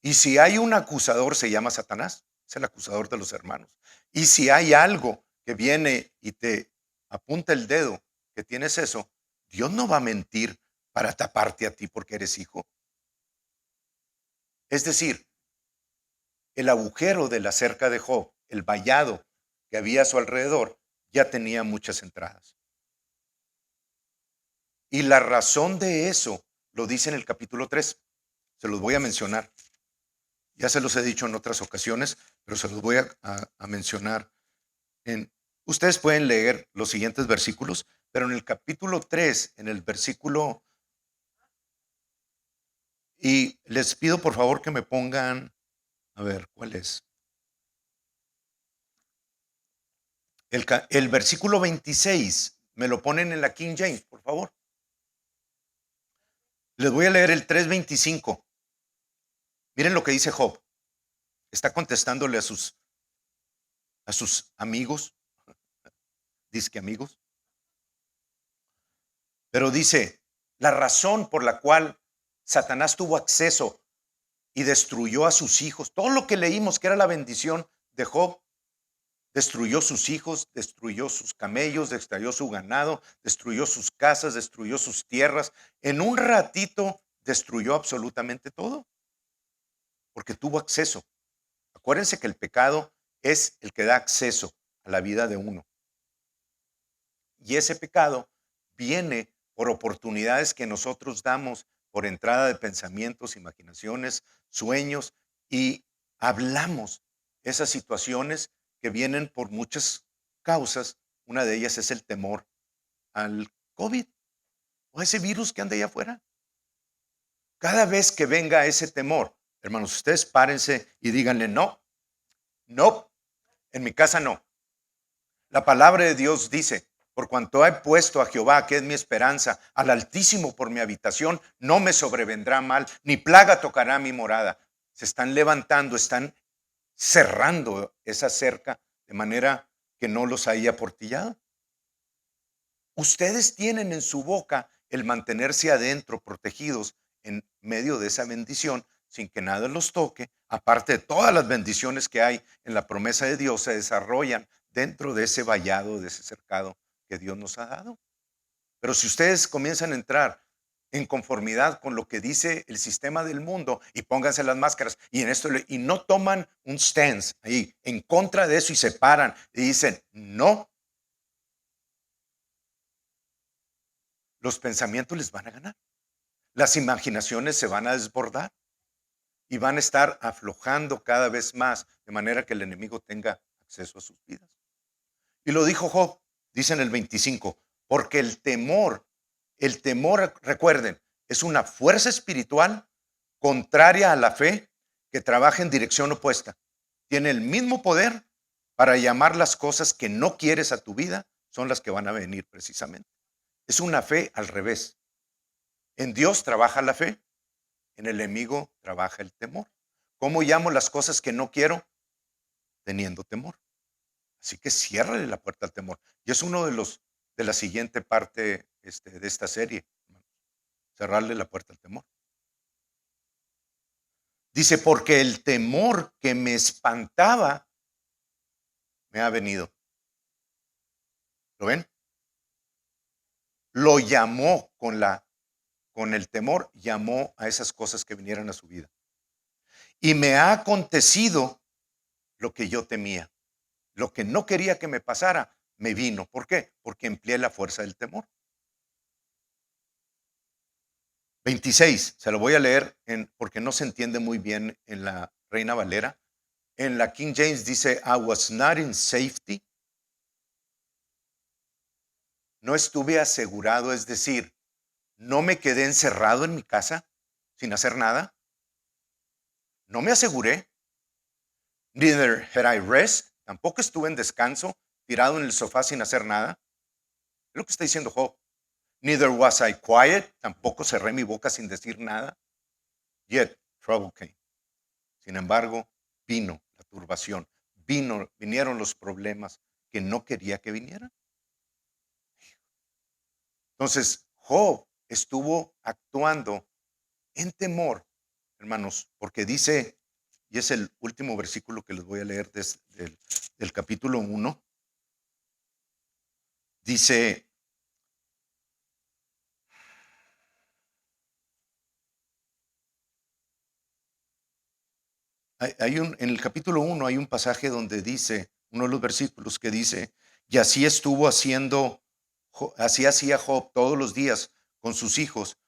Speaker 1: Y si hay un acusador, se llama Satanás. Es el acusador de los hermanos. Y si hay algo que viene y te apunta el dedo que tienes eso, Dios no va a mentir para taparte a ti porque eres hijo. Es decir, el agujero de la cerca de Job, el vallado que había a su alrededor, ya tenía muchas entradas. Y la razón de eso lo dice en el capítulo 3. Se los voy a mencionar. Ya se los he dicho en otras ocasiones, pero se los voy a mencionar en Ustedes pueden leer los siguientes versículos, pero en el capítulo 3, en el versículo, y les pido por favor que me pongan, a ver, ¿cuál es? El versículo 26, me lo ponen en la King James, por favor. Les voy a leer el 3:25. Miren lo que dice Job. Está contestándole a sus amigos, dice que amigos, pero dice, la razón por la cual Satanás tuvo acceso y destruyó a sus hijos, todo lo que leímos que era la bendición de Job, destruyó sus hijos, destruyó sus camellos, destruyó su ganado, destruyó sus casas, destruyó sus tierras. En un ratito destruyó absolutamente todo, porque tuvo acceso. Acuérdense que el pecado es el que da acceso a la vida de uno. Y ese pecado viene por oportunidades que nosotros damos por entrada de pensamientos, imaginaciones, sueños, y hablamos esas situaciones que vienen por muchas causas. Una de ellas es el temor al COVID o a ese virus que anda allá afuera. Cada vez que venga ese temor, hermanos, ustedes párense y díganle, no, no, en mi casa no. La palabra de Dios dice, por cuanto he puesto a Jehová, que es mi esperanza, al Altísimo por mi habitación, no me sobrevendrá mal, ni plaga tocará mi morada. Se están levantando, están cerrando esa cerca de manera que no los haya aportillado. Ustedes tienen en su boca el mantenerse adentro, protegidos en medio de esa bendición, sin que nada los toque, aparte de todas las bendiciones que hay en la promesa de Dios, se desarrollan dentro de ese vallado, de ese cercado que Dios nos ha dado. Pero si ustedes comienzan a entrar en conformidad con lo que dice el sistema del mundo y pónganse las máscaras y en esto y no toman un stance ahí en contra de eso y se paran y dicen no, los pensamientos les van a ganar. Las imaginaciones se van a desbordar y van a estar aflojando cada vez más, de manera que el enemigo tenga acceso a sus vidas. Y lo dijo Job, dice en el 25, porque el temor, recuerden, es una fuerza espiritual contraria a la fe que trabaja en dirección opuesta. Tiene el mismo poder para llamar las cosas que no quieres a tu vida, son las que van a venir precisamente. Es una fe al revés. En Dios trabaja la fe, en el enemigo trabaja el temor. ¿Cómo llamo las cosas que no quiero? Teniendo temor. Así que ciérrale la puerta al temor. Y es uno de la siguiente parte de esta serie. Cerrarle la puerta al temor. Dice, porque el temor que me espantaba me ha venido. ¿Lo ven? Lo llamó con el temor, llamó a esas cosas que vinieran a su vida. Y me ha acontecido lo que yo temía. Lo que no quería que me pasara, me vino. ¿Por qué? Porque empleé la fuerza del temor. 26, se lo voy a leer porque no se entiende muy bien en la Reina Valera. En la King James dice, I was not in safety. No estuve asegurado, es decir, no me quedé encerrado en mi casa sin hacer nada. No me aseguré. Neither had I rest. Tampoco estuve en descanso, tirado en el sofá sin hacer nada. Es lo que está diciendo Job. Neither was I quiet. Tampoco cerré mi boca sin decir nada. Yet trouble came. Sin embargo, vino la turbación, vinieron los problemas que no quería que vinieran. Entonces, Job estuvo actuando en temor, hermanos, porque dice, y es el último versículo que les voy a leer del capítulo 1, dice, en el capítulo 1 hay un pasaje donde dice, uno de los versículos que dice, y así estuvo haciendo, así hacía Job todos los días con sus hijos,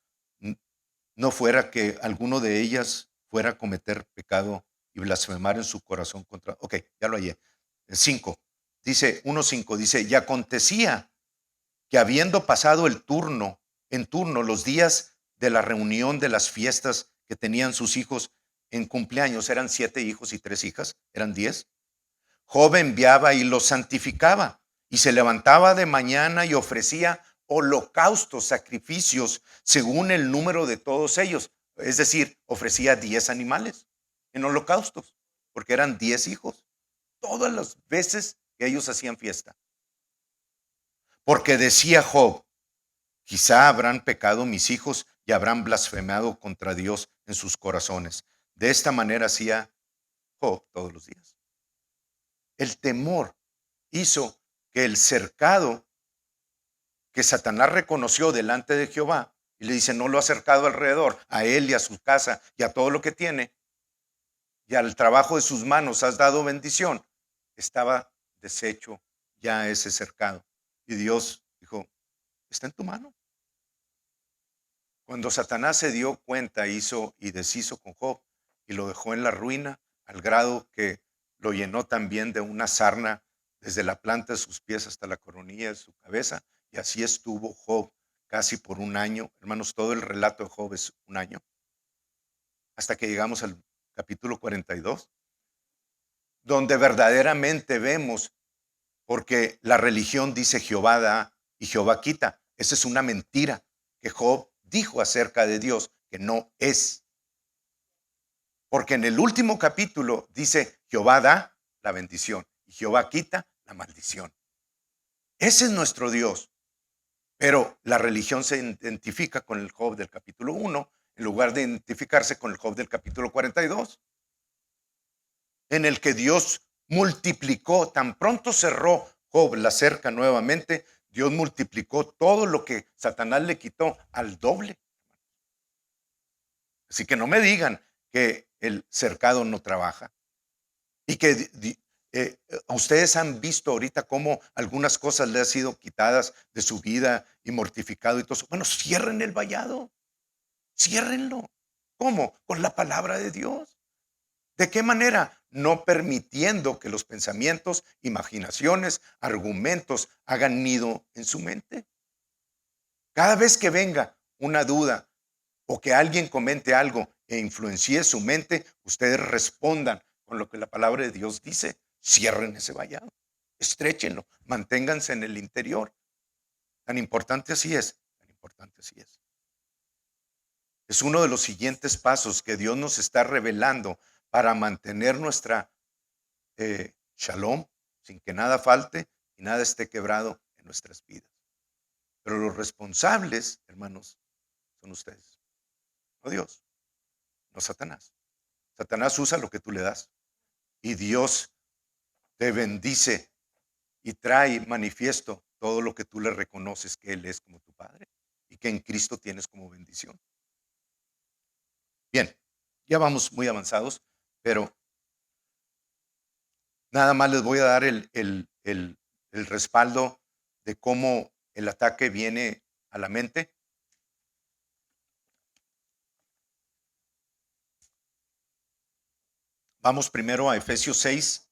Speaker 1: no fuera que alguno de ellas fuera a cometer pecado y blasfemar en su corazón contra. Ok, ya lo hallé. El 5 dice 1:5, dice, y acontecía que habiendo pasado en turno los días de la reunión de las fiestas que tenían sus hijos en cumpleaños, eran 7 hijos y 3 hijas, eran 10. Job enviaba y los santificaba, y se levantaba de mañana y ofrecía holocaustos, sacrificios, según el número de todos ellos. Es decir, ofrecía 10 animales en holocaustos, porque eran 10 hijos, todas las veces que ellos hacían fiesta. Porque decía Job, quizá habrán pecado mis hijos y habrán blasfemado contra Dios en sus corazones. De esta manera hacía Job todos los días. El temor hizo que el cercado que Satanás reconoció delante de Jehová, y le dice, no lo ha cercado alrededor, a él y a su casa y a todo lo que tiene, y al trabajo de sus manos has dado bendición, estaba deshecho ya ese cercado. Y Dios dijo, está en tu mano. Cuando Satanás se dio cuenta, hizo y deshizo con Job y lo dejó en la ruina, al grado que lo llenó también de una sarna desde la planta de sus pies hasta la coronilla de su cabeza. Y así estuvo Job casi por un año. Hermanos, todo el relato de Job es un año. Hasta que llegamos al capítulo 42, donde verdaderamente vemos, porque la religión dice Jehová da y Jehová quita. Esa es una mentira que Job dijo acerca de Dios, que no es. Porque en el último capítulo dice, Jehová da la bendición y Jehová quita la maldición. Ese es nuestro Dios. Pero la religión se identifica con el Job del capítulo 1 en lugar de identificarse con el Job del capítulo 42, en el que Dios multiplicó, tan pronto cerró Job la cerca nuevamente, Dios multiplicó todo lo que Satanás le quitó al doble. Así que no me digan que el cercado no trabaja. Y que ustedes han visto ahorita cómo algunas cosas le han sido quitadas de su vida y mortificado y todo eso. Bueno, cierren el vallado, ciérrenlo. ¿Cómo? Con la palabra de Dios. ¿De qué manera? No permitiendo que los pensamientos, imaginaciones, argumentos hagan nido en su mente. Cada vez que venga una duda o que alguien comente algo e influencie su mente, ustedes respondan con lo que la palabra de Dios dice. Cierren ese vallado, estréchenlo, manténganse en el interior. Tan importante así es, tan importante así es. Es uno de los siguientes pasos que Dios nos está revelando para mantener nuestra shalom, sin que nada falte y nada esté quebrado en nuestras vidas. Pero los responsables, hermanos, son ustedes, no Dios, no Satanás. Satanás usa lo que tú le das y Dios te bendice y trae manifiesto todo lo que tú le reconoces que Él es como tu Padre y que en Cristo tienes como bendición. Bien, ya vamos muy avanzados, pero nada más les voy a dar el respaldo de cómo el ataque viene a la mente. Vamos primero a Efesios 6,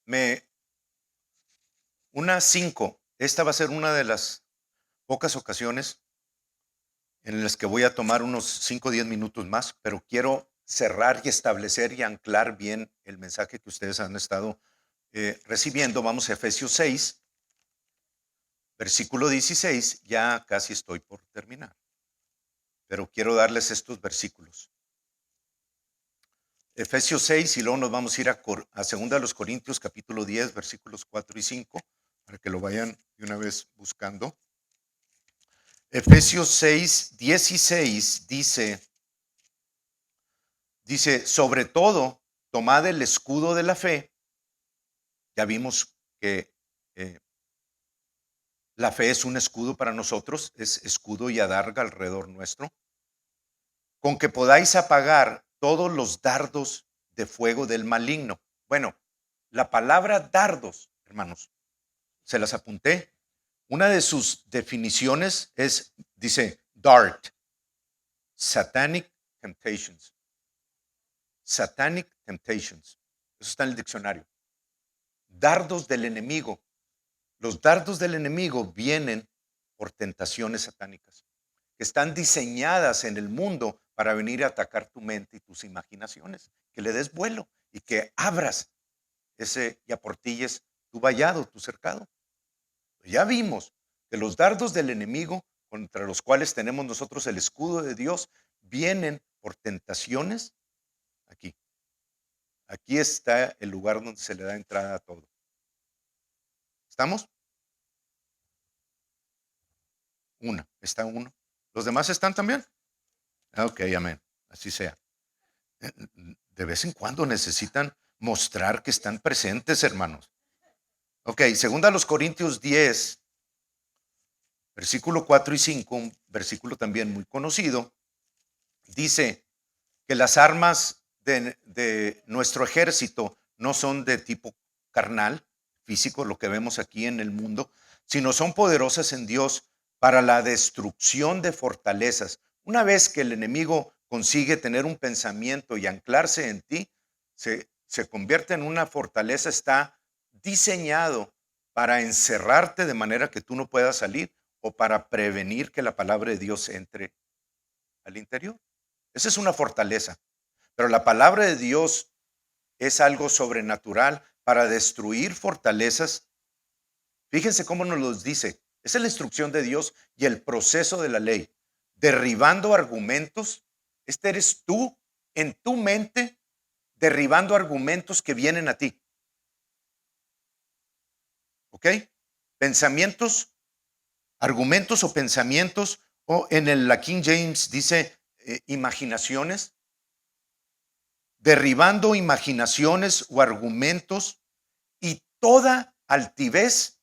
Speaker 1: unas 5. Esta va a ser una de las pocas ocasiones en las que voy a tomar unos 5 o 10 minutos más, pero quiero cerrar y establecer y anclar bien el mensaje que ustedes han estado recibiendo. Vamos a Efesios 6, versículo 16. Ya casi estoy por terminar, pero quiero darles estos versículos. Efesios 6 y luego nos vamos a ir a 2 de los Corintios capítulo 10, versículos 4 y 5, para que lo vayan de una vez buscando. Efesios 6, 16 dice, sobre todo, tomad el escudo de la fe. Ya vimos que la fe es un escudo para nosotros, es escudo y adarga alrededor nuestro, con que podáis apagar todos los dardos de fuego del maligno. Bueno, la palabra dardos, hermanos, se las apunté. Una de sus definiciones dice dart, satanic temptations. Satanic temptations. Eso está en el diccionario. Dardos del enemigo. Los dardos del enemigo vienen por tentaciones satánicas, que están diseñadas en el mundo para venir a atacar tu mente y tus imaginaciones, que le des vuelo y que abras ese y aportilles tu vallado, tu cercado. Ya vimos que los dardos del enemigo, contra los cuales tenemos nosotros el escudo de Dios, vienen por tentaciones aquí. Aquí está el lugar donde se le da entrada a todo. ¿Estamos? Está uno. ¿Los demás están también? Ok, amén. Así sea. De vez en cuando necesitan mostrar que están presentes, hermanos. Ok, segunda a los Corintios 10, versículo 4 y 5, un versículo también muy conocido, dice que las armas de nuestro ejército no son de tipo carnal, físico, lo que vemos aquí en el mundo, sino son poderosas en Dios para la destrucción de fortalezas. Una vez que el enemigo consigue tener un pensamiento y anclarse en ti, se convierte en una fortaleza, está diseñado para encerrarte de manera que tú no puedas salir o para prevenir que la palabra de Dios entre al interior. Esa es una fortaleza. Pero la palabra de Dios es algo sobrenatural para destruir fortalezas. Fíjense cómo nos los dice. Esa es la instrucción de Dios y el proceso de la ley. Derribando argumentos. Este eres tú en tu mente, derribando argumentos que vienen a ti. ¿Ok? Pensamientos, argumentos o pensamientos, o en la King James dice imaginaciones. Derribando imaginaciones o argumentos y toda altivez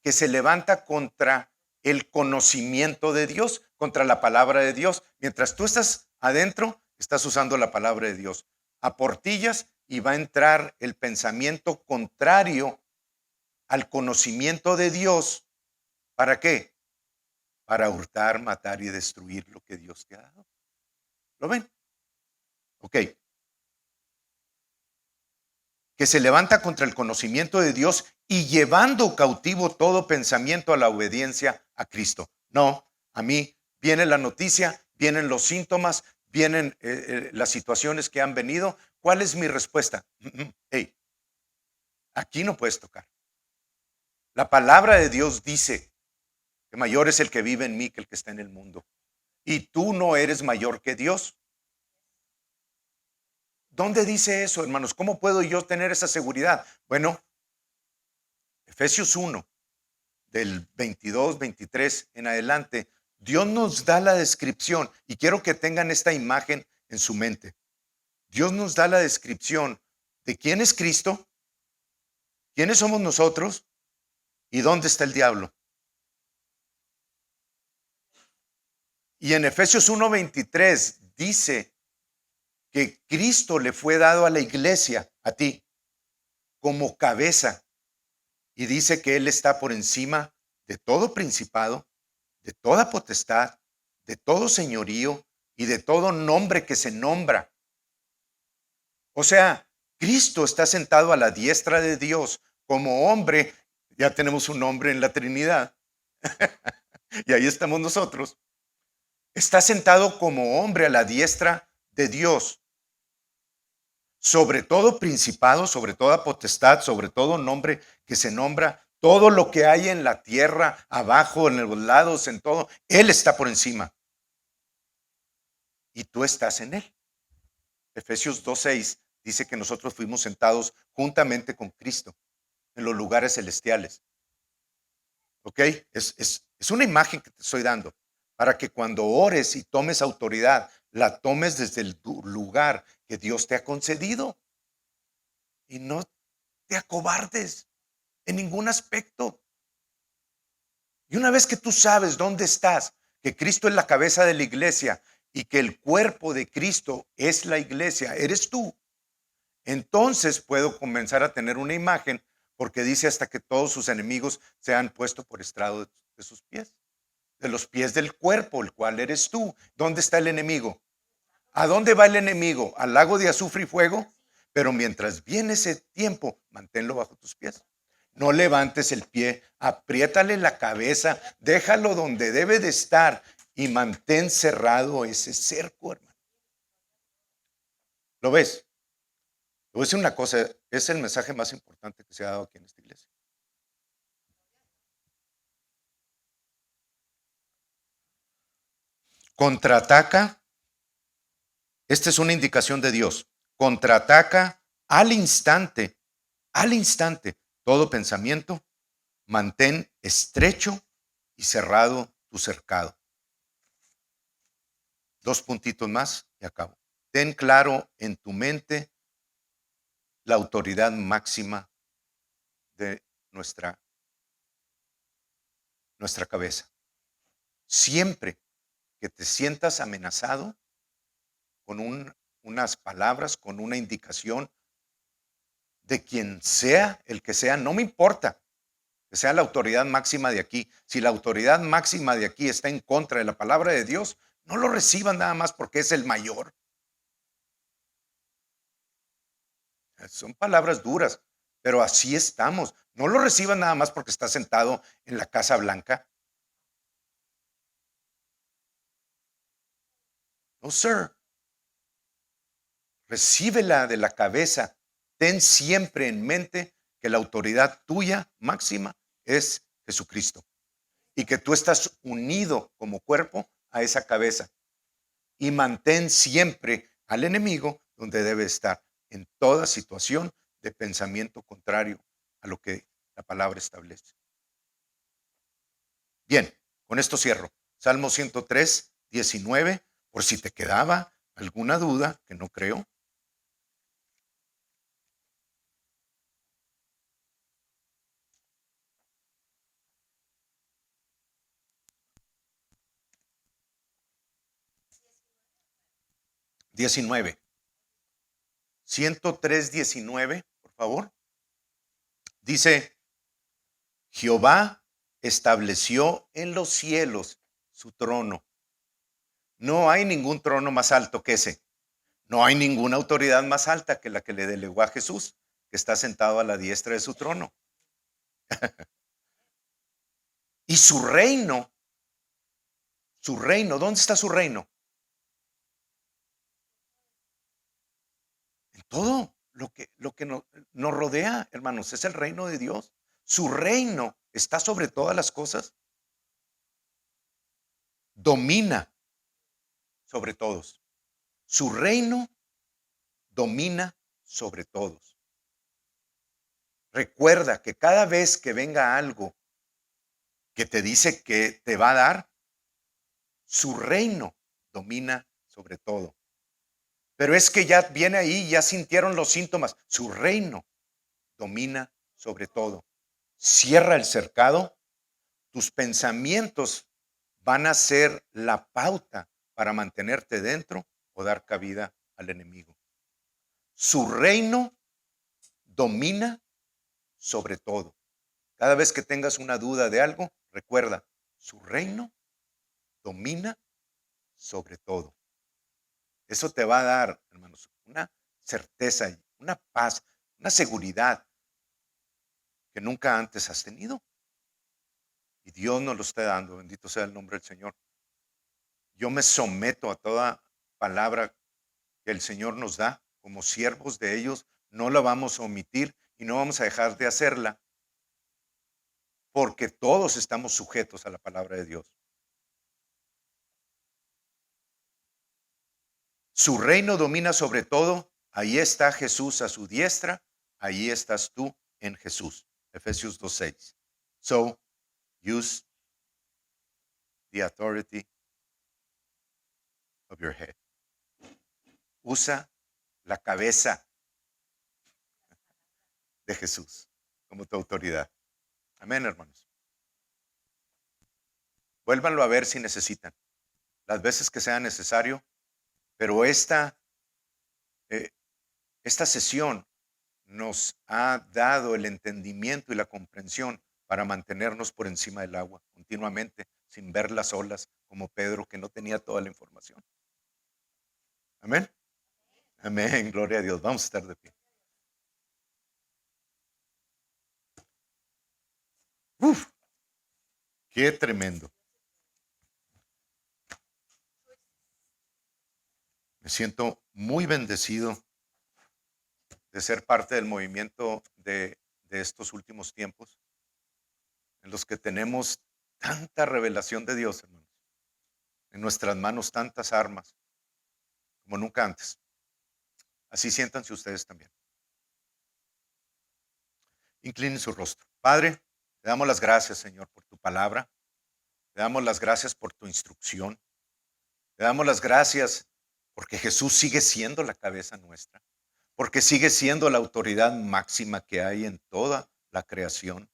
Speaker 1: que se levanta contra el conocimiento de Dios, contra la palabra de Dios. Mientras tú estás adentro, estás usando la palabra de Dios. Aportillas y va a entrar el pensamiento contrario al conocimiento de Dios. ¿Para qué? Para hurtar, matar y destruir lo que Dios te ha dado. ¿Lo ven? Ok. Que se levanta contra el conocimiento de Dios y llevando cautivo todo pensamiento a la obediencia a Cristo. No, a mí viene la noticia, vienen los síntomas, vienen las situaciones que han venido. ¿Cuál es mi respuesta? Hey, aquí no puedes tocar. La palabra de Dios dice que mayor es el que vive en mí que el que está en el mundo. Y tú no eres mayor que Dios. ¿Dónde dice eso, hermanos? ¿Cómo puedo yo tener esa seguridad? Bueno, Efesios 1, del 22, 23 en adelante, Dios nos da la descripción y quiero que tengan esta imagen en su mente. Dios nos da la descripción de quién es Cristo, quiénes somos nosotros y dónde está el diablo. Y en Efesios 1:23 dice que Cristo le fue dado a la iglesia, a ti, como cabeza. Y dice que Él está por encima de todo principado, de toda potestad, de todo señorío y de todo nombre que se nombra. O sea, Cristo está sentado a la diestra de Dios como hombre. Ya tenemos un nombre en la Trinidad. Y ahí estamos nosotros. Está sentado como hombre a la diestra de Dios. Sobre todo principado, sobre toda potestad, sobre todo nombre que se nombra, todo lo que hay en la tierra, abajo, en los lados, en todo, Él está por encima. Y tú estás en Él. Efesios 2:6 dice que nosotros fuimos sentados juntamente con Cristo en los lugares celestiales. ¿Ok? Es una imagen que te estoy dando para que cuando ores y tomes autoridad, la tomes desde el lugar que Dios te ha concedido y no te acobardes en ningún aspecto. Y una vez que tú sabes dónde estás, que Cristo es la cabeza de la iglesia y que el cuerpo de Cristo es la iglesia, eres tú, entonces puedo comenzar a tener una imagen porque dice hasta que todos sus enemigos sean puestos por estrado de sus pies, de los pies del cuerpo, el cual eres tú. ¿Dónde está el enemigo? ¿A dónde va el enemigo? ¿Al lago de azufre y fuego? Pero mientras viene ese tiempo, manténlo bajo tus pies. No levantes el pie, apriétale la cabeza, déjalo donde debe de estar y mantén cerrado ese cerco, hermano. ¿Lo ves? Te voy a decir una cosa, es el mensaje más importante que se ha dado aquí en esta iglesia. Contraataca, esta es una indicación de Dios, contraataca al instante, todo pensamiento, mantén estrecho y cerrado tu cercado. 2 puntitos más y acabo. Ten claro en tu mente la autoridad máxima de nuestra cabeza. Siempre que te sientas amenazado con unas palabras, con una indicación de quien sea, el que sea, no me importa que sea la autoridad máxima de aquí. Si la autoridad máxima de aquí está en contra de la palabra de Dios, no lo reciban nada más porque es el mayor. Son palabras duras, pero así estamos. No lo reciban nada más porque está sentado en la Casa Blanca. No, sir. Recíbela de la cabeza. Ten siempre en mente que la autoridad tuya máxima es Jesucristo y que tú estás unido como cuerpo a esa cabeza. Y mantén siempre al enemigo donde debe estar, en toda situación de pensamiento contrario a lo que la palabra establece. Bien, con esto cierro. Salmo 103, 19, por si te quedaba alguna duda, que no creo. Diecinueve. 103, 19, por favor. Dice, Jehová estableció en los cielos su trono. No hay ningún trono más alto que ese. No hay ninguna autoridad más alta que la que le delegó a Jesús, que está sentado a la diestra de su trono. Y su reino, ¿dónde está su reino? En todo lo que nos rodea, hermanos, es el reino de Dios. Su reino está sobre todas las cosas, domina sobre todos. Su reino domina sobre todos. Recuerda que cada vez que venga algo que te dice que te va a dar, su reino domina sobre todo. Pero es que ya viene ahí, ya sintieron los síntomas. Su reino domina sobre todo. Cierra el cercado. Tus pensamientos van a ser la pauta para mantenerte dentro o dar cabida al enemigo. Su reino domina sobre todo. Cada vez que tengas una duda de algo, recuerda, su reino domina sobre todo. Eso te va a dar, hermanos, una certeza, una paz, una seguridad que nunca antes has tenido. Y Dios nos lo está dando, bendito sea el nombre del Señor. Yo me someto a toda palabra que el Señor nos da como siervos de ellos, no la vamos a omitir y no vamos a dejar de hacerla, porque todos estamos sujetos a la palabra de Dios. Su reino domina sobre todo, ahí está Jesús a su diestra, ahí estás tú en Jesús. Efesios 2:6. So, use the authority of your head. Usa la cabeza de Jesús como tu autoridad. Amén, hermanos. Vuélvanlo a ver si necesitan, las veces que sea necesario, pero eh, esta sesión nos ha dado el entendimiento y la comprensión para mantenernos por encima del agua continuamente, sin ver las olas, como Pedro, que no tenía toda la información. Amén. Amén. Gloria a Dios. Vamos a estar de pie. Uf, qué tremendo. Me siento muy bendecido de ser parte del movimiento de estos últimos tiempos, en los que tenemos tanta revelación de Dios, hermanos. En nuestras manos tantas armas como nunca antes. Así siéntanse ustedes también. Inclinen su rostro. Padre, te damos las gracias, Señor, por tu palabra. Te damos las gracias por tu instrucción. Te damos las gracias porque Jesús sigue siendo la cabeza nuestra, porque sigue siendo la autoridad máxima que hay en toda la creación,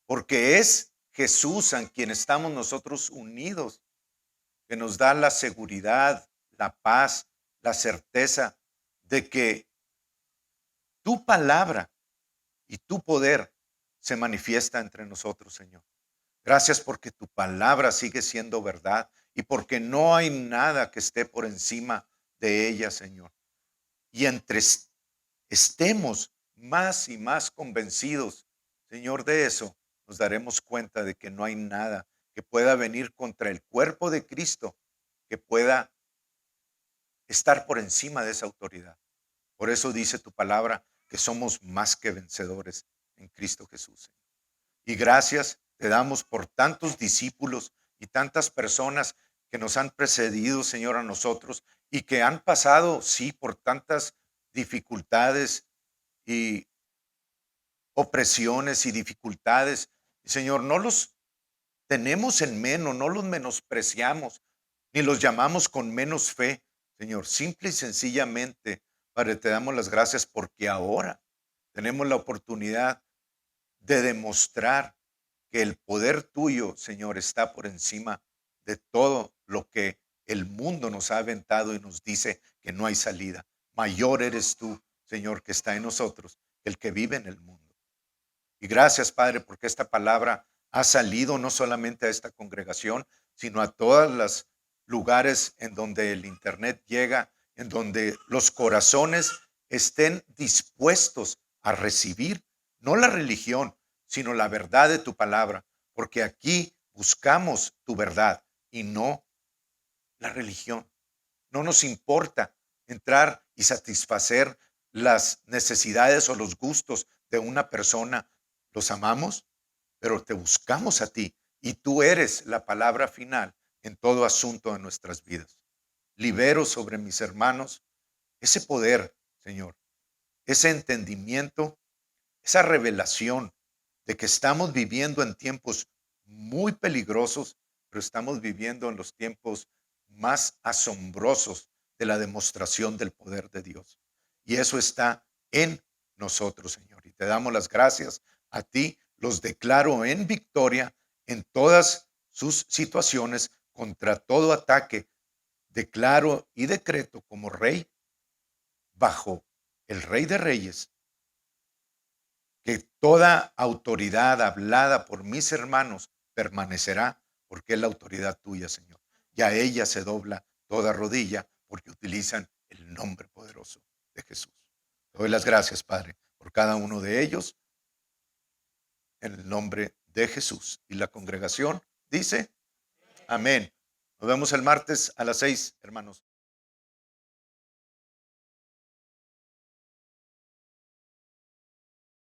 Speaker 1: porque es Jesús en quien estamos nosotros unidos, que nos da la seguridad, la paz, la certeza de que tu palabra y tu poder se manifiesta entre nosotros, Señor. Gracias porque tu palabra sigue siendo verdad y porque no hay nada que esté por encima de ella, Señor. Y estemos más y más convencidos, Señor, de eso, nos daremos cuenta de que no hay nada que pueda venir contra el cuerpo de Cristo que pueda estar por encima de esa autoridad. Por eso dice tu palabra que somos más que vencedores en Cristo Jesús, Señor. Y gracias te damos por tantos discípulos y tantas personas que nos han precedido, Señor, a nosotros y que han pasado, sí, por tantas dificultades y opresiones y dificultades. Señor, no los tenemos en menos, no los menospreciamos, ni los llamamos con menos fe, Señor. Simple y sencillamente, Padre, te damos las gracias porque ahora tenemos la oportunidad de demostrar que el poder tuyo, Señor, está por encima de todo lo que el mundo nos ha aventado y nos dice que no hay salida. Mayor eres tú, Señor, que está en nosotros, que el que vive en el mundo. Y gracias, Padre, porque esta palabra ha salido no solamente a esta congregación, sino a todos los lugares en donde el Internet llega, en donde los corazones estén dispuestos a recibir, no la religión, sino la verdad de tu palabra, porque aquí buscamos tu verdad y no la religión. No nos importa entrar y satisfacer las necesidades o los gustos de una persona. Los amamos, pero te buscamos a ti y tú eres la palabra final en todo asunto de nuestras vidas. Libero sobre mis hermanos ese poder, Señor, ese entendimiento, esa revelación de que estamos viviendo en tiempos muy peligrosos, pero estamos viviendo en los tiempos más asombrosos de la demostración del poder de Dios. Y eso está en nosotros, Señor. Y te damos las gracias a ti. Los declaro en victoria en todas sus situaciones contra todo ataque. Declaro y decreto como rey bajo el Rey de Reyes que toda autoridad hablada por mis hermanos permanecerá porque es la autoridad tuya, Señor. Y a ella se dobla toda rodilla porque utilizan el nombre poderoso de Jesús. Te doy las gracias, Padre, por cada uno de ellos en el nombre de Jesús. Y la congregación dice, amén. Nos vemos el martes a las 6, hermanos.